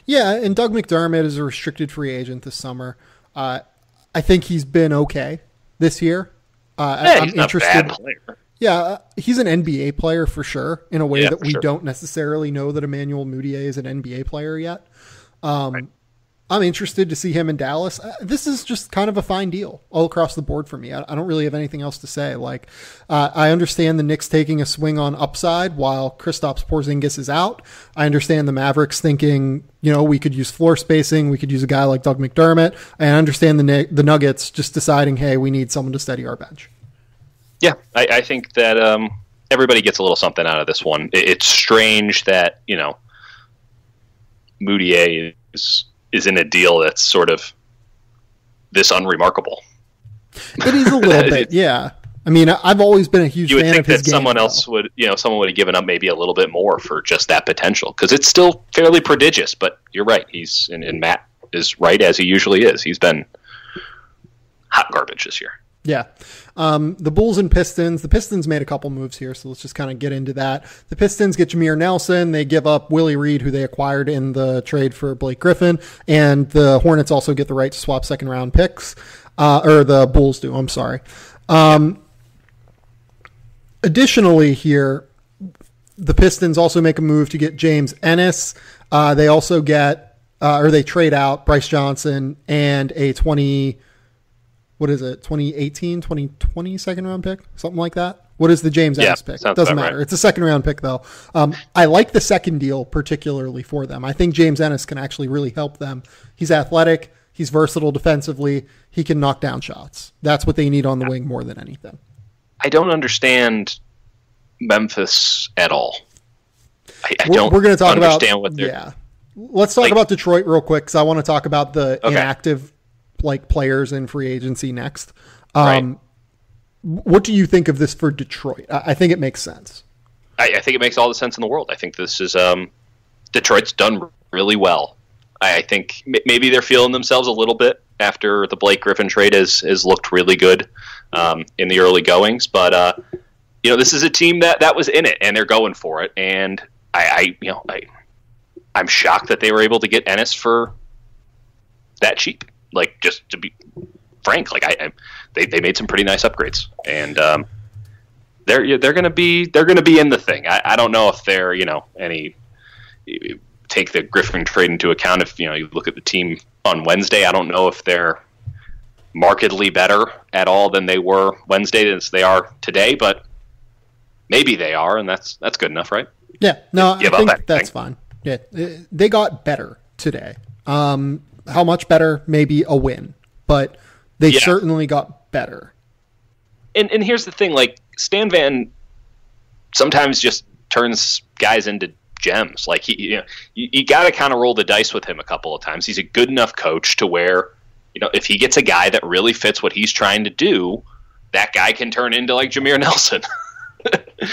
Yeah, and Doug McDermott is a restricted free agent this summer. I think he's been okay this year. I'm he's not interested. A bad player. Yeah, he's an NBA player for sure, in a way that we don't necessarily know that Emmanuel Mudiay is an NBA player yet. Right. I'm interested to see him in Dallas. This is just kind of a fine deal all across the board for me. I don't really have anything else to say. I understand the Knicks taking a swing on upside while Kristaps Porzingis is out. I understand the Mavericks thinking, we could use floor spacing. We could use a guy like Doug McDermott. I understand the Nuggets just deciding, hey, we need someone to steady our bench. Yeah, I think that everybody gets a little something out of this one. It's strange that, Mudiay is in a deal that's sort of this unremarkable. It is a little bit, yeah. I mean, I've always been a huge fan of his game. You would think that someone else would, someone would have given up maybe a little bit more for just that potential, because it's still fairly prodigious. But you're right. And Matt is right, as he usually is. He's been hot garbage this year. Yeah. The Bulls and Pistons. The Pistons made a couple moves here, so let's just kind of get into that. The Pistons get Jameer Nelson. They give up Willie Reed, who they acquired in the trade for Blake Griffin. And the Hornets also get the right to swap second-round picks. Or the Bulls do, I'm sorry. Additionally here, the Pistons also make a move to get James Ennis. They also get, they trade out Bryce Johnson and a 2018, 2020 second round pick? Something like that. What is the James Ennis pick? Doesn't matter. Right. It's a second round pick though. I like the second deal particularly for them. I think James Ennis can actually really help them. He's athletic. He's versatile defensively. He can knock down shots. That's what they need on the wing more than anything. I don't understand Memphis at all. We're going to talk about what they're... Yeah. Let's talk about Detroit real quick because I want to talk about the inactive players in free agency next. Right. What do you think of this for Detroit? I think it makes sense. I think it makes all the sense in the world. I think this is Detroit's done really well. I think maybe they're feeling themselves a little bit after the Blake Griffin trade has looked really good in the early goings. But this is a team that was in it and they're going for it. And I'm shocked that they were able to get Ennis for that cheap. Like, just to be frank, they made some pretty nice upgrades, and they're gonna be in the thing. I don't know if they're any take the Griffin trade into account. If you look at the team on Wednesday, I don't know if they're markedly better at all than they were Wednesday as they are today, but maybe they are, and that's good enough, right? Yeah, no, I think that's fine. Yeah, they got better today. How much better? Maybe a win, but they certainly got better. And here's the thing: Stan Van sometimes just turns guys into gems. You got to kind of roll the dice with him a couple of times. He's a good enough coach to where if he gets a guy that really fits what he's trying to do, that guy can turn into Jameer Nelson.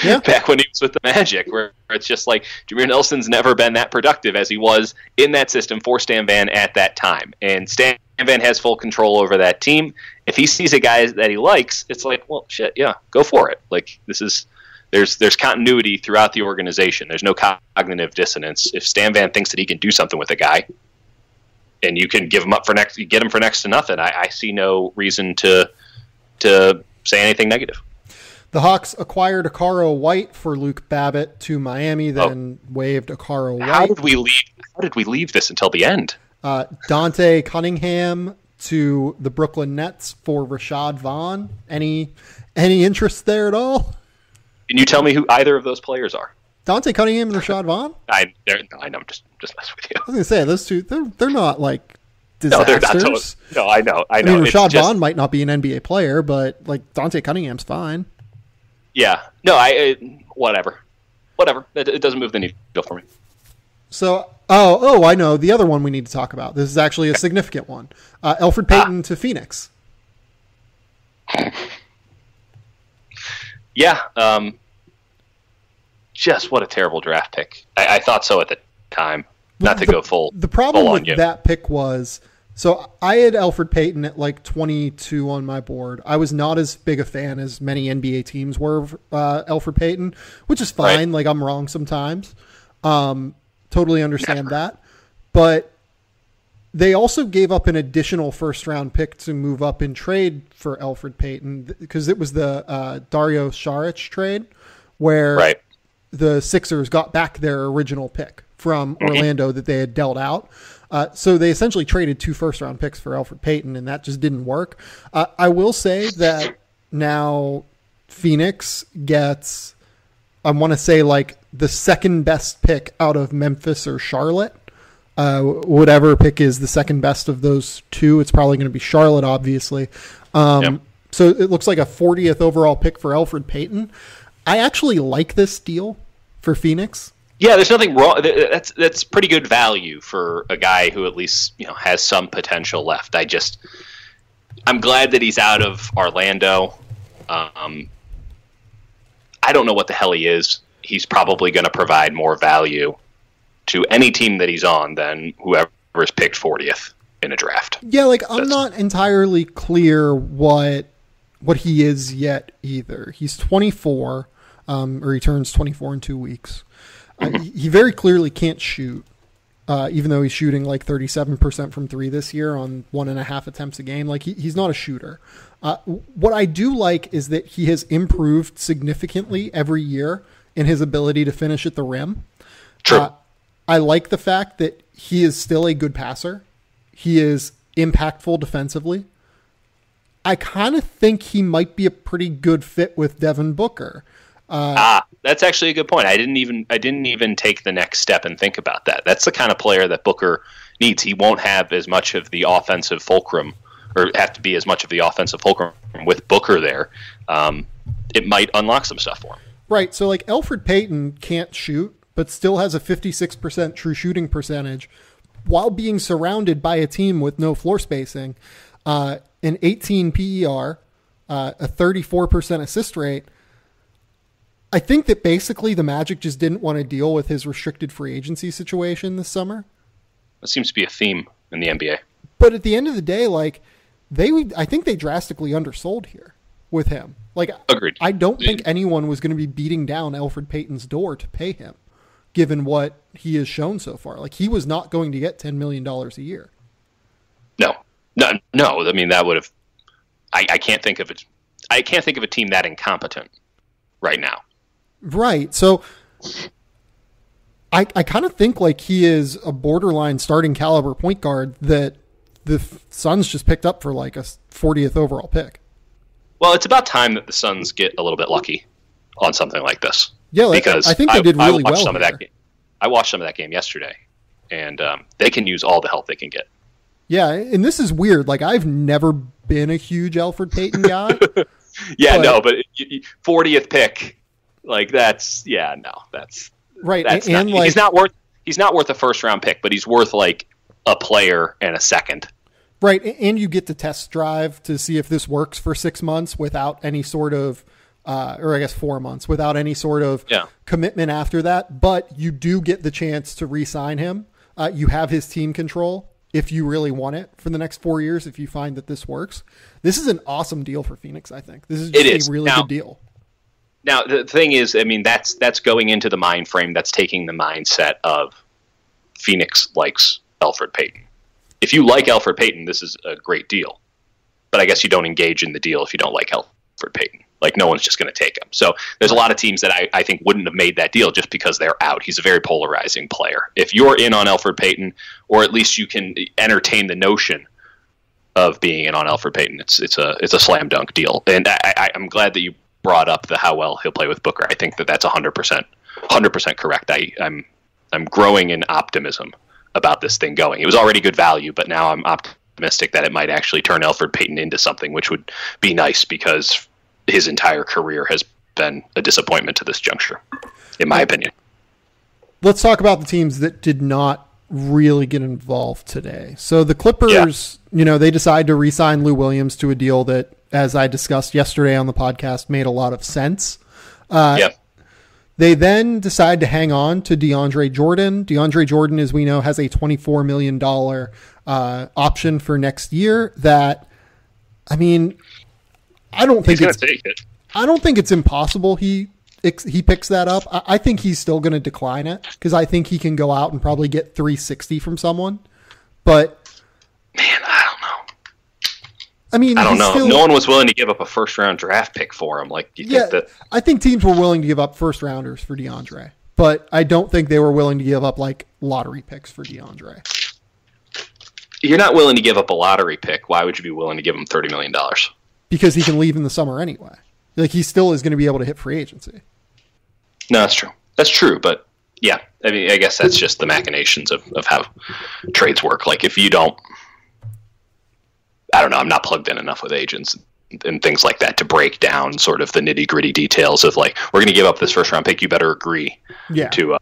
Yeah. Back when he was with the Magic, where it's just Jameer Nelson's never been that productive as he was in that system for Stan Van at that time. And Stan Van has full control over that team. If he sees a guy that he likes, it's well, shit, yeah, go for it. There's continuity throughout the organization. There's no cognitive dissonance. If Stan Van thinks that he can do something with a guy, and you can give him up you get him for next to nothing, I see no reason to say anything negative. The Hawks acquired Akaro White for Luke Babbitt to Miami, then waived Akaro White. How did we leave this until the end? Dante Cunningham to the Brooklyn Nets for Rashad Vaughn. Any interest there at all? Can you tell me who either of those players are? Dante Cunningham and Rashad Vaughn? I know, just mess with you. I was going to say, those two, they're not disasters. No, they're not. No, I know. I mean, Rashad Vaughn might not be an NBA player, but Dante Cunningham's fine. Yeah. No, whatever. It doesn't move the needle for me. So, I know. The other one we need to talk about. This is actually a significant one. Elfrid Payton to Phoenix. Yeah. Just what a terrible draft pick. I thought so at the time. Not to go full. The problem with that pick was... So I had Elfrid Payton at 22 on my board. I was not as big a fan as many NBA teams were of Elfrid Payton, which is fine. Right. I'm wrong sometimes. Totally understand that. But they also gave up an additional first-round pick to move up in trade for Elfrid Payton because it was the Dario Saric trade where the Sixers got back their original pick from Orlando that they had dealt out. So they essentially traded 2 first-round picks for Elfrid Payton, and that just didn't work. I will say that now Phoenix gets, I want to say, the second best pick out of Memphis or Charlotte. Whatever pick is the second best of those two, it's probably going to be Charlotte, obviously. So it looks like a 40th overall pick for Elfrid Payton. I actually like this deal for Phoenix. Yeah, there's nothing wrong. That's pretty good value for a guy who at least has some potential left. I'm glad that he's out of Orlando. I don't know what the hell he is. He's probably going to provide more value to any team that he's on than whoever's picked 40th in a draft. Yeah, I'm not entirely clear what what he is yet either. He's 24, or he turns 24 in 2 weeks. He very clearly can't shoot, even though he's shooting like 37% from three this year on 1.5 attempts a game. Like he's not a shooter. What I do like is that he has improved significantly every year in his ability to finish at the rim. True. I like the fact that he is still a good passer. He is impactful defensively. I kind of think he might be a pretty good fit with Devin Booker. That's actually a good point. I didn't even take the next step and think about that. That's the kind of player that Booker needs. He won't have as much of the offensive fulcrum, or have to be as much of the offensive fulcrum with Booker there. It might unlock some stuff for him. Right. So like Elfrid Payton can't shoot, but still has a 56% true shooting percentage while being surrounded by a team with no floor spacing, an 18 PER, a 34% assist rate. I think that basically the Magic just didn't want to deal with his restricted free agency situation this summer. That seems to be a theme in the NBA. But at the end of the day, like I think they drastically undersold here with him. Like, agreed. I don't think anyone was going to be beating down Elfrid Payton's door to pay him, given what he has shown so far. Like, he was not going to get $10 million a year. No. I mean, that would have. I can't think of it. I can't think of a team that incompetent right now. Right. So I kind of think like he is a borderline starting caliber point guard that the Suns just picked up for like a 40th overall pick. Well, it's about time that the Suns get a little bit lucky on something like this. Yeah, like, because I think they did really well. I watched some of that game yesterday, and they can use all the help they can get. Yeah, and this is weird. Like, I've never been a huge Elfrid Payton guy. but 40th pick, like that's right. That's and he's not worth a first round pick, but he's worth like a player and a second. Right, and you get to test drive to see if this works for 6 months without any sort of, or I guess 4 months, without any sort of commitment after that. But you do get the chance to re-sign him. You have his team control if you really want it for the next 4 years, if you find that this works. This is an awesome deal for Phoenix, I think. This is just a really good deal. Now, the thing is, I mean, that's going into the mind frame that's taking the mindset of Phoenix likes Elfrid Payton. If you like Elfrid Payton, this is a great deal. But I guess you don't engage in the deal if you don't like Elfrid Payton. Like, no one's just going to take him. So there's a lot of teams that I think wouldn't have made that deal just because they're out. He's a very polarizing player. If you're in on Elfrid Payton, or at least you can entertain the notion of being in on Elfrid Payton, it's a slam dunk deal. And I'm glad that you brought up how well he'll play with Booker. I think that's 100% correct. I'm growing in optimism about this thing going. It was already good value, but now I'm optimistic that it might actually turn Elfrid Payton into something, which would be nice because his entire career has been a disappointment to this juncture, in my opinion. Let's talk about the teams that did not really get involved today. So the Clippers, they decide to re-sign Lou Williams to a deal that, as I discussed yesterday on the podcast, made a lot of sense. They then decide to hang on to DeAndre Jordan. DeAndre Jordan, as we know, has a $24 million option for next year that, I mean, I don't think it's impossible he picks that up. I think he's still going to decline it because I think he can go out and probably get $360 from someone. But man, I don't know. I mean, I don't know. No one was willing to give up a first-round draft pick for him. Like, I think teams were willing to give up first-rounders for DeAndre, but I don't think they were willing to give up like lottery picks for DeAndre. You're not willing to give up a lottery pick. Why would you be willing to give him $30 million? Because he can leave in the summer anyway. Like, he still is going to be able to hit free agency. No, that's true. That's true, but yeah, I mean, I guess that's just the machinations of how trades work. Like, if you don't, I don't know, I'm not plugged in enough with agents and things like that to break down sort of the nitty-gritty details of, like, we're going to give up this first-round pick, you better agree to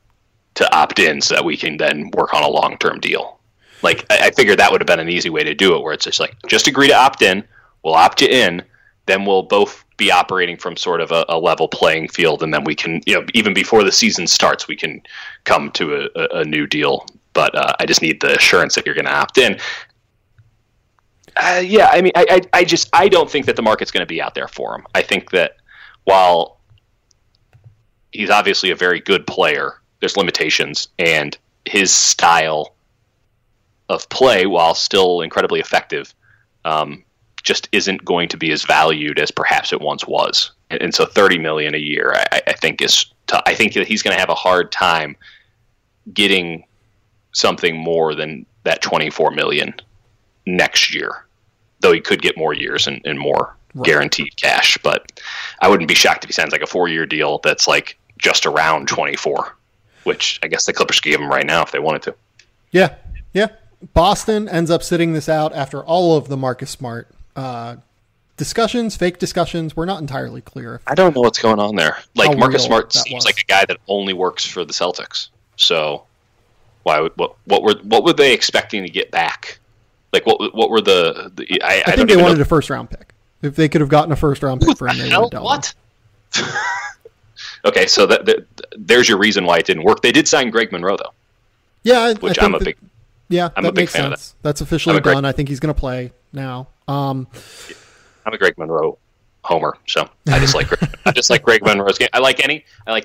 opt in so that we can then work on a long-term deal. Like, I figured that would have been an easy way to do it, where it's just like, just agree to opt in, we'll opt you in, then we'll both be operating from sort of a level playing field, and then we can, even before the season starts, we can come to a new deal. But I just need the assurance that you're going to opt in. Yeah, I mean, I don't think that the market's going to be out there for him. I think that while he's obviously a very good player, there's limitations, and his style of play, while still incredibly effective, just isn't going to be as valued as perhaps it once was. And so $30 million a year, I think is tough. I think that he's going to have a hard time getting something more than that $24 million next year, though he could get more years and more guaranteed cash. But I wouldn't be shocked if he signs like a 4-year deal that's like just around 24, which I guess the Clippers could give him right now if they wanted to. Yeah. Boston ends up sitting this out after all of the Marcus Smart fake discussions. We're not entirely clear. I don't know what's going on there. Like, Marcus Smart seems like a guy that only works for the Celtics. So what were they expecting to get back? Like, what were I think they wanted a first round pick. If they could have gotten a first round pick for him, they would have done what? Okay, so there's your reason why it didn't work. They did sign Greg Monroe though. Yeah, I'm a big makes fan sense. of that. That's officially done. I think he's going to play now. I'm a Greg Monroe homer, so I just like Greg Monroe's game. I like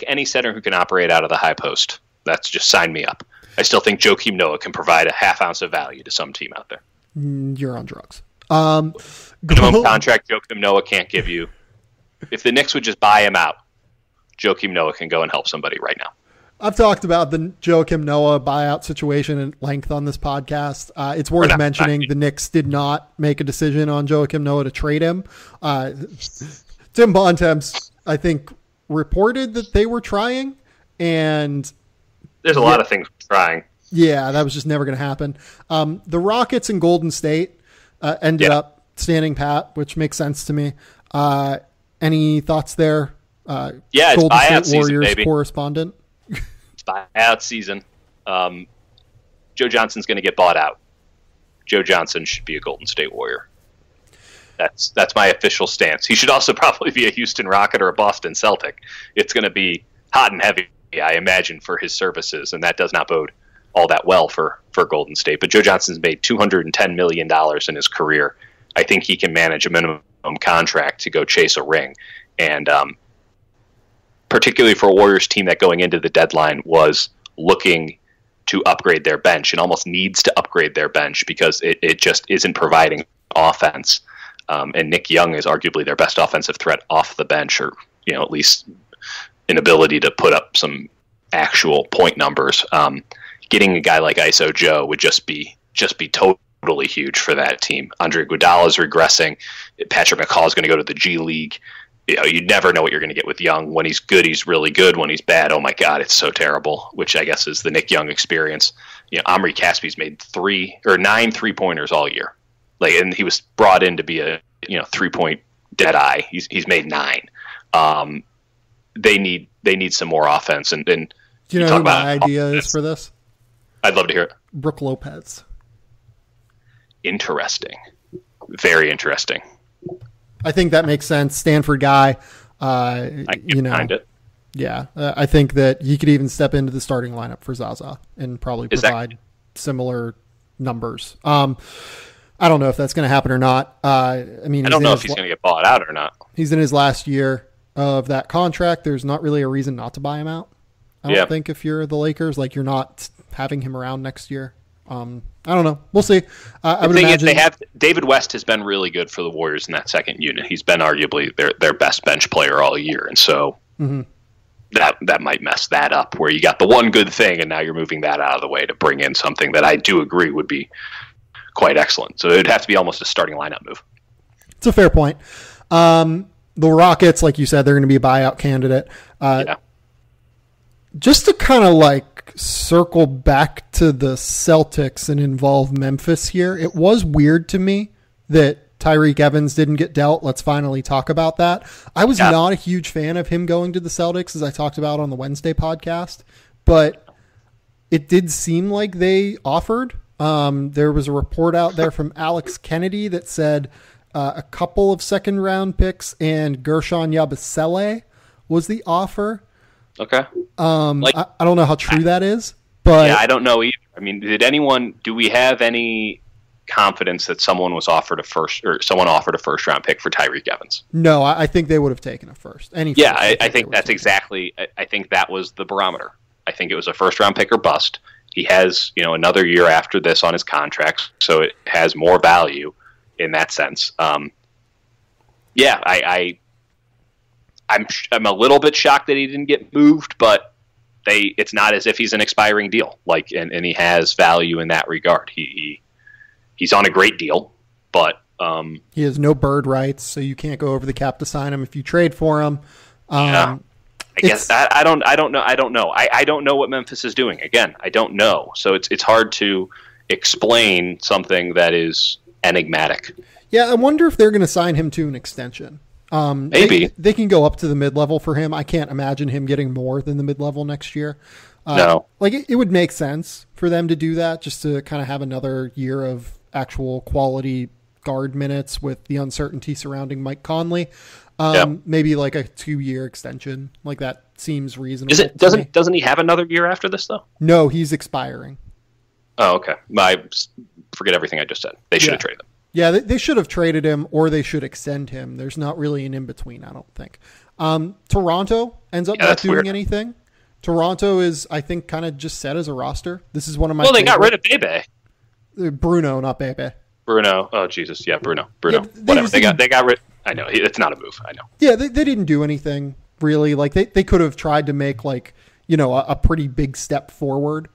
any center who can operate out of the high post. That's just sign me up. I still think Joakim Noah can provide a half ounce of value to some team out there. You're on drugs. Minimum contract Joakim Noah can't give you. If the Knicks would just buy him out, Joakim Noah can go and help somebody right now. I've talked about the Joakim Noah buyout situation at length on this podcast. It's worth mentioning the Knicks did not make a decision on Joakim Noah to trade him. Tim Bontemps, I think, reported that they were trying, and there's a lot of things trying. Yeah, that was just never going to happen. The Rockets and Golden State ended up standing pat, which makes sense to me. Any thoughts there? It's Golden buyout State Warriors season, baby. Correspondent. It's buyout season. Joe Johnson's going to get bought out. Joe Johnson should be a Golden State Warrior. That's my official stance. He should also probably be a Houston Rocket or a Boston Celtic. It's going to be hot and heavy, I imagine, for his services, and that does not bode all that well for Golden State. But Joe Johnson's made $210 million in his career. I think he can manage a minimum contract to go chase a ring. And particularly for a Warriors team that going into the deadline was looking to upgrade their bench and almost needs to upgrade their bench because it just isn't providing offense. And Nick Young is arguably their best offensive threat off the bench, or at least an ability to put up some actual point numbers. Getting a guy like ISO Joe would just be totally huge for that team. Andre Iguodala is regressing. Patrick McCaw is going to go to the G League. You never know what you're going to get with Young. When he's good, he's really good. When he's bad, oh my God, it's so terrible, which I guess is the Nick Young experience. Omri Caspi's made 9 3-pointers all year. And he was brought in to be a 3-point dead eye. He's made 9. They need some more offense. And do you know who my idea is for this? I'd love to hear it. Brook Lopez. Interesting. Very interesting. I think that makes sense. Stanford guy. I can find it. Yeah, I think that he could even step into the starting lineup for Zaza and probably provide similar numbers. I don't know if that's going to happen or not. I don't know if he's going to get bought out or not. He's in his last year of that contract. There's not really a reason not to buy him out. I don't think if you're the Lakers, you're not having him around next year. I don't know. We'll see. I would imagine David West has been really good for the Warriors in that second unit. He's been arguably their best bench player all year, and so that might mess that up. Where you got the one good thing, and now you're moving that out of the way to bring in something that I do agree would be quite excellent. So it would have to be almost a starting lineup move. It's a fair point. The Rockets, like you said, they're going to be a buyout candidate. Just to kind of circle back to the Celtics and involve Memphis here, it was weird to me that Tyreek Evans didn't get dealt. Let's finally talk about that. I was not a huge fan of him going to the Celtics, as I talked about on the Wednesday podcast, but it did seem like they offered. There was a report out there from Alex Kennedy that said a couple of second-round picks and Gershon Yabusele was the offer. Okay. I don't know how true that is, but I don't know either. I mean, do we have any confidence that someone offered a first round pick for Tyreek Evans. No, I think they would have taken a first. I think that's exactly. I think that was the barometer. I think it was a first round pick or bust. He has, another year after this on his contract, so it has more value in that sense. I'm a little bit shocked that he didn't get moved, but it's not as if he's an expiring deal. And he has value in that regard. He's on a great deal, but he has no bird rights, so you can't go over the cap to sign him if you trade for him. I guess I don't know. I don't know what Memphis is doing. Again, I don't know. So it's hard to explain something that is enigmatic. Yeah, I wonder if they're going to sign him to an extension. Maybe they can go up to the mid-level for him. I can't imagine him getting more than the mid-level next year. No, it would make sense for them to do that, just to kind of have another year of actual quality guard minutes with the uncertainty surrounding Mike Conley. Maybe like a 2-year extension, like that seems reasonable. Doesn't he have another year after this though? No, he's expiring. Oh, okay. I forget everything I just said. They should have traded him. Yeah, they should have traded him, or they should extend him. There's not really an in-between, I don't think. Toronto ends up not doing anything. Toronto is, I think, kind of just set as a roster. This is one of my Well, they got rid of Bebe. Bruno, not Bebe. Bruno. Oh, Jesus. Yeah, Bruno. Yeah, whatever. They got rid. I know. It's not a move. I know. Yeah, they didn't do anything, really. They could have tried to make, a pretty big step forward.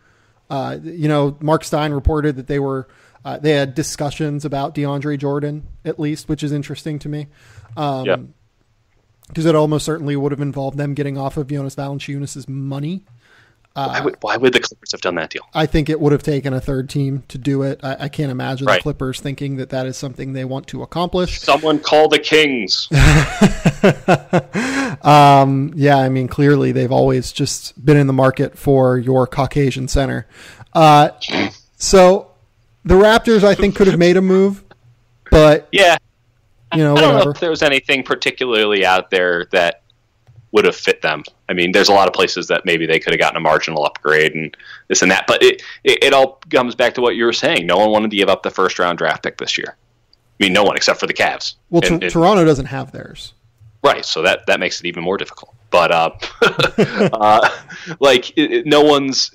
Mark Stein reported that they had discussions about DeAndre Jordan, at least, which is interesting to me. Because it almost certainly would have involved them getting off of Jonas Valanciunas' money. Why would the Clippers have done that deal? I think it would have taken a third team to do it. I can't imagine the Clippers thinking that is something they want to accomplish. Someone call the Kings. Clearly they've always just been in the market for your Caucasian center. So the Raptors, I think, could have made a move, but I don't know if there was anything particularly out there that would have fit them. I mean, there's a lot of places that maybe they could have gotten a marginal upgrade and this and that, but it all comes back to what you were saying. No one wanted to give up the first round draft pick this year. I mean, no one except for the Cavs. Well, Toronto doesn't have theirs. Right, so that makes it even more difficult. But no one's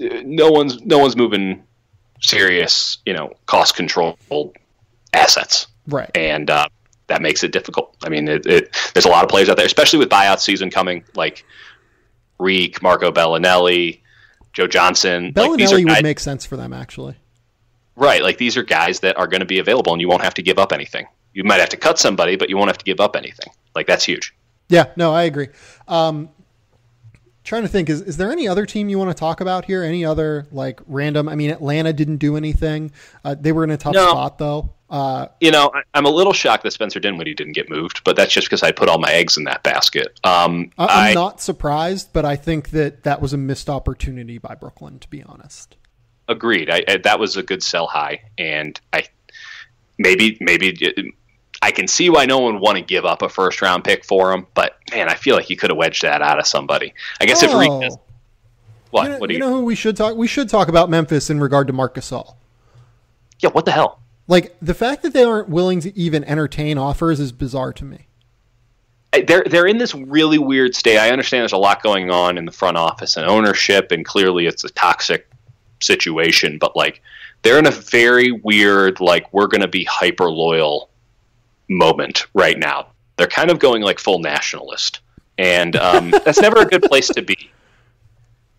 moving serious, cost controlled assets. Right. And that makes it difficult. I mean, there's a lot of players out there, especially with buyout season coming, like Reek, Marco Bellinelli, Joe Johnson. Bellinelli would make sense for them, actually. Right. These are guys that are going to be available, and you won't have to give up anything. You might have to cut somebody, but you won't have to give up anything. That's huge. Yeah, no, I agree. Trying to think, is there any other team you want to talk about here? Any other random? I mean, Atlanta didn't do anything. They were in a tough spot though. I'm a little shocked that Spencer Dinwiddie didn't get moved, but that's just because I put all my eggs in that basket. I'm not surprised, but I think that was a missed opportunity by Brooklyn, to be honest. Agreed. That was a good sell high, and maybe I can see why no one would want to give up a first round pick for him, but man, I feel like you could have wedged that out of somebody. I guess if Reek does, what do you know? Who we should talk? We should talk about Memphis in regard to Marc Gasol. Yeah, what the hell? The fact that they aren't willing to even entertain offers is bizarre to me. They're in this really weird state. I understand there's a lot going on in the front office and ownership, and clearly it's a toxic situation, but they're in a very weird, we're going to be hyper loyal moment right now. They're kind of going full nationalist, and that's never a good place to be.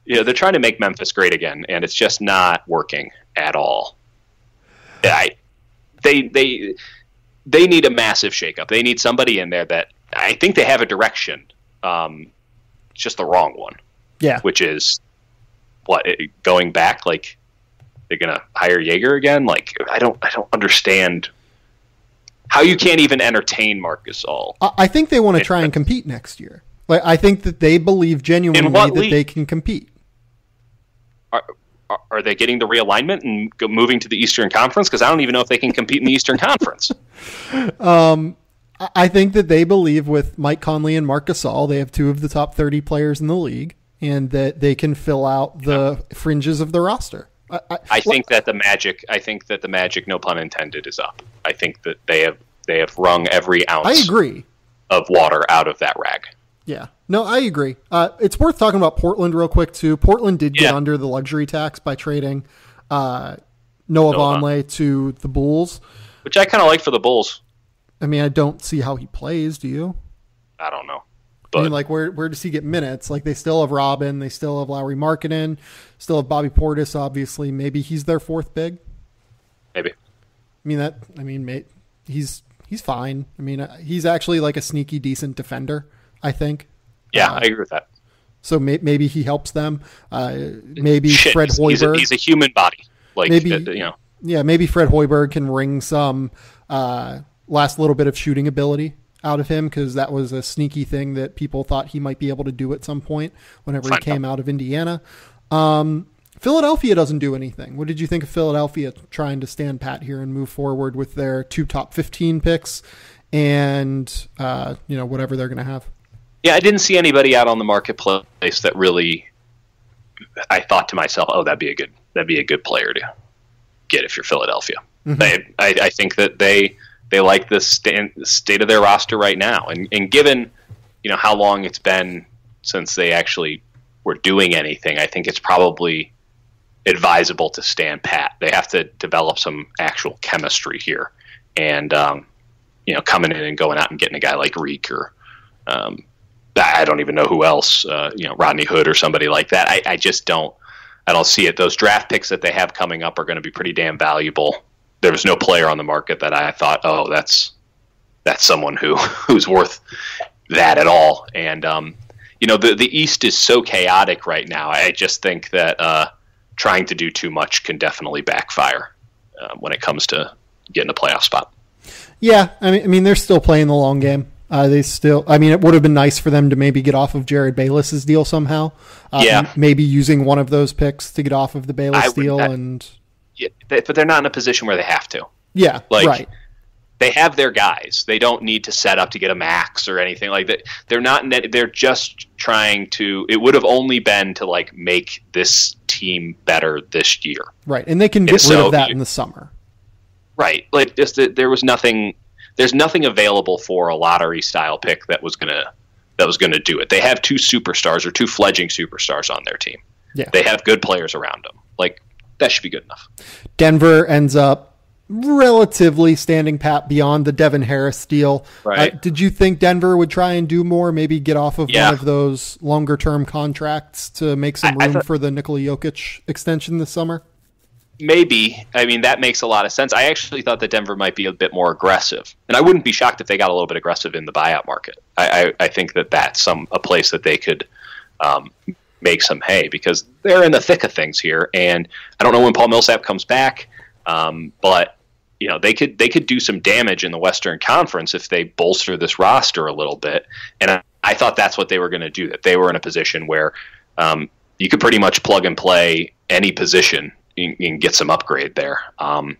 They're trying to make Memphis great again, and it's just not working at all. They need a massive shakeup. They need somebody in there that I think they have a direction. It's just the wrong one. Yeah, which is going back. They're gonna hire Jaeger again. I don't understand how you can't even entertain Marc Gasol. I think they want to try and compete next year. I think that they believe genuinely that they can compete. Are they getting the realignment and moving to the Eastern Conference? Because I don't even know if they can compete in the Eastern Conference. I think that they believe with Mike Conley and Marc Gasol, they have two of the top 30 players in the league, and that they can fill out the fringes of the roster. I think that the Magic, no pun intended, is up. I think that they have wrung every ounce. I agree. Of water out of that rag. Yeah. No, I agree. It's worth talking about Portland real quick too. Portland did get under the luxury tax by trading Noah Vonleh to the Bulls, which I kind of like for the Bulls. I mean, I don't see how he plays. Do you? I don't know. But, I mean, like, where does he get minutes? Like, they still have Robin. They still have Lauri Markkanen. Still have Bobby Portis, obviously. Maybe he's their fourth big. Maybe. He's fine. I mean, he's actually like a sneaky, decent defender, I think. Yeah, I agree with that. So maybe he helps them. Maybe Fred Hoiberg. He's a human body. Like, Yeah, maybe Fred Hoiberg can wring some last little bit of shooting ability out of him, because that was a sneaky thing that people thought he might be able to do at some point whenever he came out of Indiana. Philadelphia doesn't do anything. What did you think of Philadelphia trying to stand pat here and move forward with their 2 top 15 picks and whatever they're going to have? Yeah, I didn't see anybody out on the marketplace that really, I thought to myself, oh, that'd be a good player to get if you're Philadelphia. Mm-hmm. I think that they like the state of their roster right now, and given how long it's been since they actually were doing anything, I think it's probably advisable to stand pat. They have to develop some actual chemistry here, and coming in and going out and getting a guy like Reek or I don't even know who else, Rodney Hood or somebody like that. I just don't see it. Those draft picks that they have coming up are going to be pretty damn valuable. There was no player on the market that I thought, oh, that's someone who's worth that at all. And the East is so chaotic right now. I just think that trying to do too much can definitely backfire when it comes to getting a playoff spot. Yeah, I mean, they're still playing the long game. It would have been nice for them to maybe get off of Jared Bayless's deal somehow. Maybe using one of those picks to get off of the Bayless deal. But they're not in a position where they have to. Yeah, right. They have their guys. They don't need to set up to get a max or anything like that. They're not. They're just trying to. It would have only been to make this team better this year. Right, and they can get rid of that in the summer. Right, there was nothing. There's nothing available for a lottery style pick that was gonna do it. They have 2 superstars or 2 fledgling superstars on their team. Yeah, they have good players around them. That should be good enough. Denver ends up relatively standing pat beyond the Devin Harris deal. Right. Did you think Denver would try and do more, maybe get off of one of those longer term contracts to make some room for the Nikola Jokic extension this summer? Maybe. I mean, that makes a lot of sense. I actually thought that Denver might be a bit more aggressive, and I wouldn't be shocked if they got a little bit aggressive in the buyout market. I think that that's a place that they could make some hay, because they're in the thick of things here, and I don't know when Paul Millsap comes back, but they could do some damage in the Western Conference if they bolster this roster a little bit. And I thought that's what they were going to do, that they were in a position where you could pretty much plug and play any position and get some upgrade there. I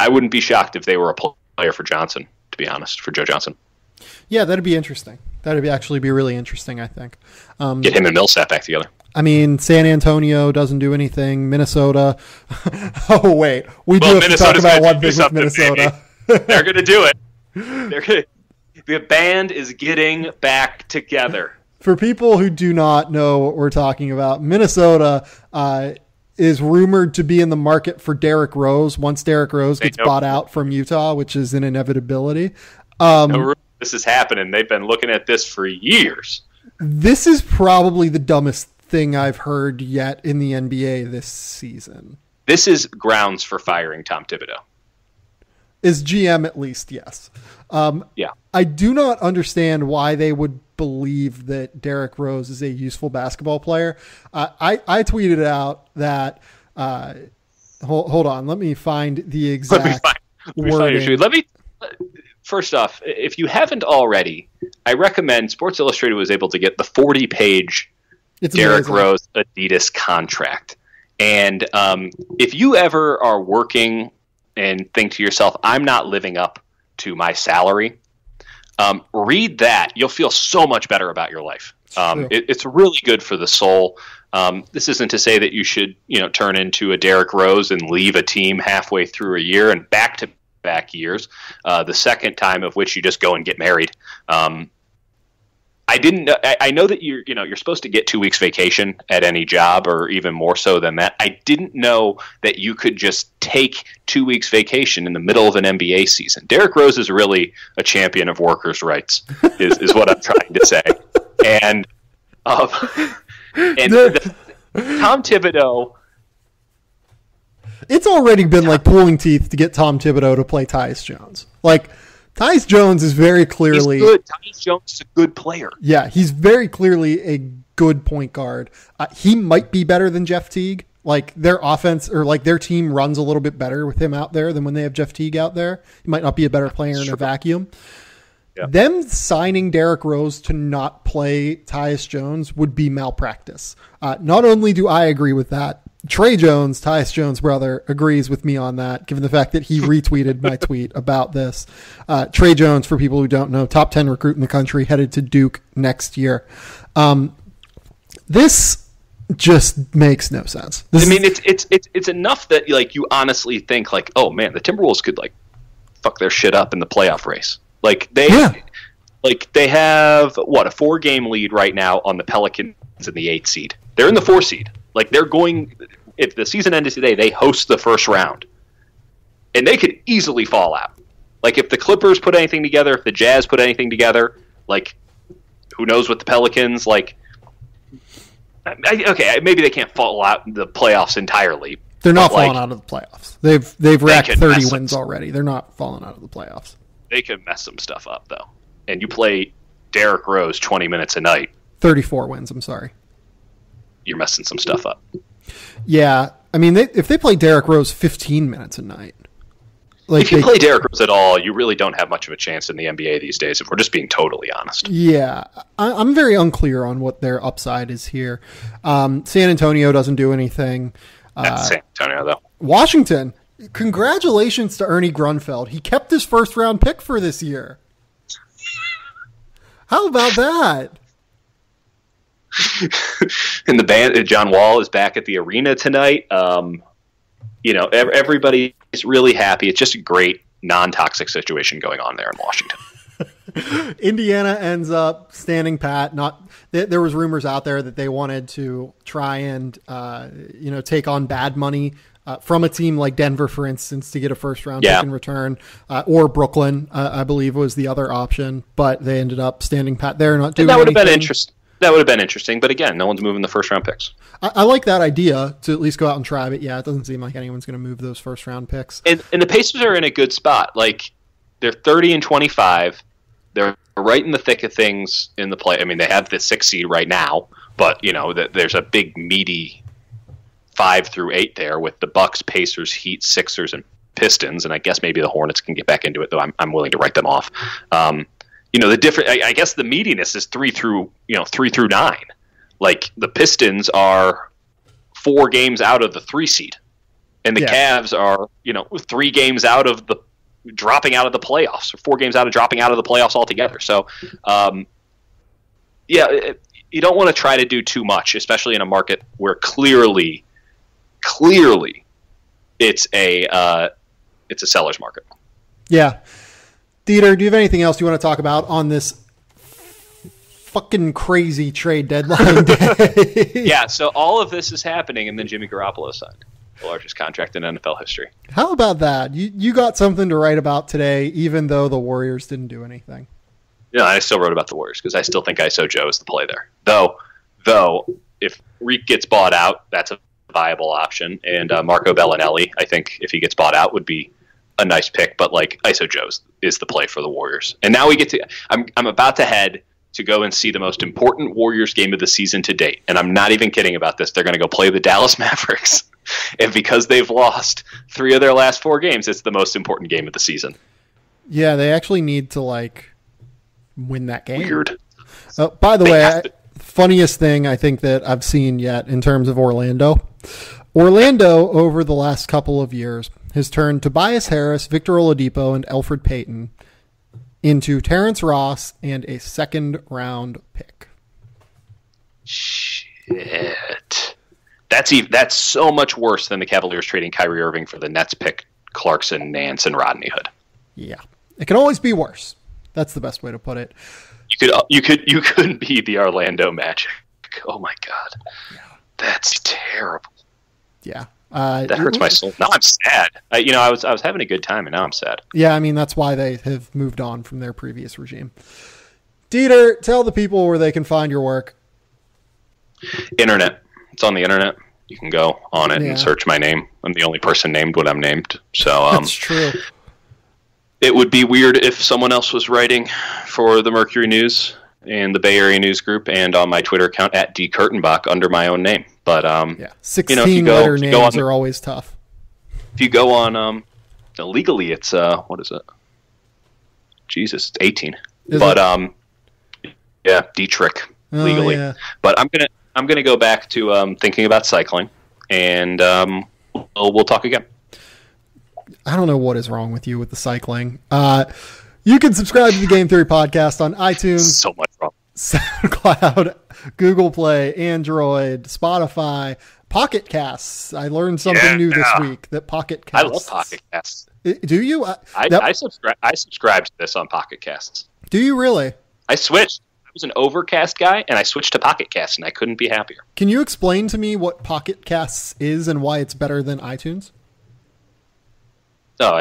wouldn't be shocked if they were a player for Johnson, to be honest, for Joe Johnson. Yeah, that'd be interesting. That'd actually be really interesting, I think. Get him and Millsap back together. I mean, San Antonio doesn't do anything. Minnesota. Oh, wait. We do have to talk about one thing with Minnesota. They're going to do it. The band is getting back together. For people who do not know what we're talking about, Minnesota is rumored to be in the market for Derrick Rose once Derrick Rose gets bought out from Utah, which is an inevitability. This is happening. They've been looking at this for years. This is probably the dumbest thing I've heard yet in the NBA this season. This is grounds for firing Tom Thibodeau. Is GM at least, yes. Yeah. I do not understand why they would believe that Derrick Rose is a useful basketball player. I tweeted out that hold on, let me find the exact wording. First off, if you haven't already, I recommend Sports Illustrated was able to get the 40-page Derrick Rose Adidas contract. And if you ever are working and think to yourself, I'm not living up to my salary, read that. You'll feel so much better about your life. It's really good for the soul. This isn't to say that you should, turn into a Derrick Rose and leave a team halfway through a year and back-to-back years, the second time of which you just go and get married. I know that you're supposed to get 2 weeks vacation at any job, or even more so than that. I didn't know that you could just take 2 weeks vacation in the middle of an NBA season. Derrick Rose is really a champion of workers' rights, is what I'm trying to say. And Tom Thibodeau. It's already been like pulling teeth to get Tom Thibodeau to play Tyus Jones. Like, Tyus Jones is very clearly... He's good. Tyus Jones is a good player. Yeah, he's very clearly a good point guard. He might be better than Jeff Teague. Like, their offense, or like their team runs a little bit better with him out there than when they have Jeff Teague out there. He might not be a better player in a vacuum. Yeah. Them signing Derrick Rose to not play Tyus Jones would be malpractice. Not only do I agree with that, Trey Jones, Tyus Jones' brother, agrees with me on that, given the fact that he retweeted my tweet about this. Trey Jones, for people who don't know, top 10 recruit in the country, headed to Duke next year. This just makes no sense. It's enough that like you honestly think like, oh man, the Timberwolves could like fuck their shit up in the playoff race. Like they have a 4-game lead right now on the Pelicans in the 8th seed. They're in the 4 seed. Like they're going, if the season ended today, they host the first round, and they could easily fall out. Like if the Clippers put anything together, if the Jazz put anything together, like who knows what the Pelicans like. Okay, maybe they can't fall out in the playoffs entirely. They're not falling out of the playoffs. They've racked 30 wins already. They're not falling out of the playoffs. They could mess some stuff up though, and you play Derrick Rose 20 minutes a night. 34 wins. I'm sorry. You're messing some stuff up. Yeah, I mean, if they play Derrick Rose 15 minutes a night, like if you play Derrick Rose at all, you really don't have much of a chance in the NBA these days. If we're just being totally honest. Yeah, I'm very unclear on what their upside is here. San Antonio doesn't do anything. That's San Antonio though. Washington, congratulations to Ernie Grunfeld. He kept his first-round pick for this year. How about that? And the band, John Wall is back at the arena tonight. Everybody is really happy. It's just a great non-toxic situation going on there in Washington. Indiana ends up standing pat. There was rumors out there that they wanted to try and take on bad money from a team like Denver, for instance, to get a first-round pick in return, or Brooklyn, I believe, was the other option. But they ended up standing pat there, not doing anything. That would have been interesting. That would have been interesting, but again, no one's moving the first-round picks. I like that idea to at least go out and try, but yeah, it doesn't seem like anyone's going to move those first-round picks. And the Pacers are in a good spot. Like, they're 30-25. They're right in the thick of things in the play. I mean, they have the 6th seed right now, but there's a big meaty 5 through 8 there with the Bucks, Pacers, Heat, Sixers, and Pistons, and I guess maybe the Hornets can get back into it, though I'm willing to write them off. The different, I guess the meatiness is 3 through 9. Like the Pistons are 4 games out of the 3 seed, and the Cavs are 3 games out of the dropping out of the playoffs, or 4 games out of dropping out of the playoffs altogether. So, you don't want to try to do too much, especially in a market where clearly, it's a seller's market. Yeah. Dieter, do you have anything else you want to talk about on this fucking crazy trade deadline day? Yeah, so all of this is happening, and then Jimmy Garoppolo signed the largest contract in NFL history. How about that? You got something to write about today, even though the Warriors didn't do anything. Yeah, I still wrote about the Warriors because I still think ISO Joe is the play there. Though, if Reek gets bought out, that's a viable option, and Marco Bellinelli, I think, if he gets bought out, would be a nice pick, but like ISO Joe's is the play for the Warriors. And now we get to, I'm about to head to go and see the most important Warriors game of the season to date. And I'm not even kidding about this. They're going to go play the Dallas Mavericks. And because they've lost 3 of their last 4 games, it's the most important game of the season. Yeah, they actually need to win that game. Weird. By the way, funniest thing I think that I've seen yet in terms of Orlando over the last couple of years has turned Tobias Harris, Victor Oladipo, and Elfrid Payton into Terrence Ross and a 2nd-round pick. Shit. That's so much worse than the Cavaliers trading Kyrie Irving for the Nets pick Clarkson, Nance, and Rodney Hood. Yeah, it can always be worse. That's the best way to put it. You could be the Orlando Magic. Oh my God, that's terrible. Yeah, that hurts my soul. Now I'm sad. I was having a good time, and now I'm sad. Yeah, I mean that's why they have moved on from their previous regime. Dieter, tell the people where they can find your work. Internet. It's on the internet. You can go on it and search my name. I'm the only person named when I'm named. So that's true. It would be weird if someone else was writing for the Mercury News and the Bay Area News Group and on my Twitter account at D Kurtenbach under my own name. But 16-letter names are always tough. If you go on legally, it's what is it? Jesus, it's 18. Dietrich legally. Yeah. But I'm gonna go back to thinking about cycling, and we'll talk again. I don't know what is wrong with you with the cycling. You can subscribe to the Game Theory podcast on iTunes, so much wrong. SoundCloud, Google Play, Android, Spotify, Pocket Casts. I learned something new this week. That Pocket Casts. I love Pocket Casts. Do you? I subscribed to this on Pocket Casts. Do you really? I switched. I was an Overcast guy, and I switched to Pocket Casts, and I couldn't be happier. Can you explain to me what Pocket Casts is and why it's better than iTunes? No,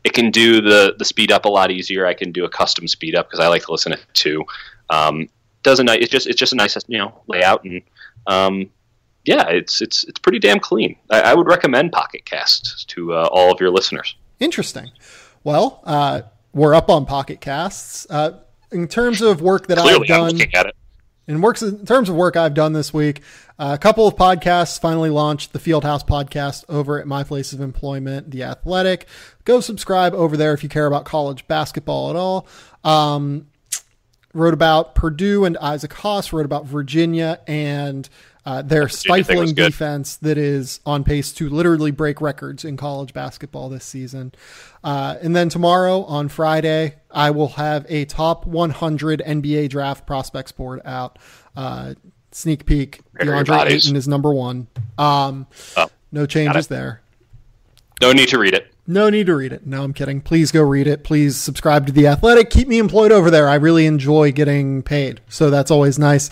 it can do the speed up a lot easier. I can do a custom speed up because I like to listen to it too. It's just a nice layout, and it's pretty damn clean. I would recommend Pocket Casts to all of your listeners. Interesting. Well, we're up on Pocket Casts. In terms of work that Clearly, I've done, I'm looking at it. In terms of work I've done this week, a couple of podcasts finally launched. The Fieldhouse podcast over at my place of employment, The Athletic. Go subscribe over there if you care about college basketball at all. Wrote about Purdue and Isaac Haas. Wrote about Virginia and their stifling defense that is on pace to literally break records in college basketball this season. And then tomorrow on Friday, I will have a top 100 NBA draft prospects board out. Sneak peek. DeAndre Ayton is number 1. No changes there. No need to read it. No need to read it. No, I'm kidding. Please go read it. Please subscribe to The Athletic. Keep me employed over there. I really enjoy getting paid. So that's always nice.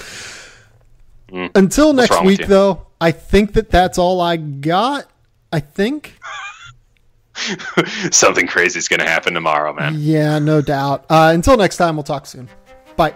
Until next week, though, I think that's all I got. I think. Something crazy is going to happen tomorrow, man. Yeah, no doubt. Until next time, we'll talk soon. Bye.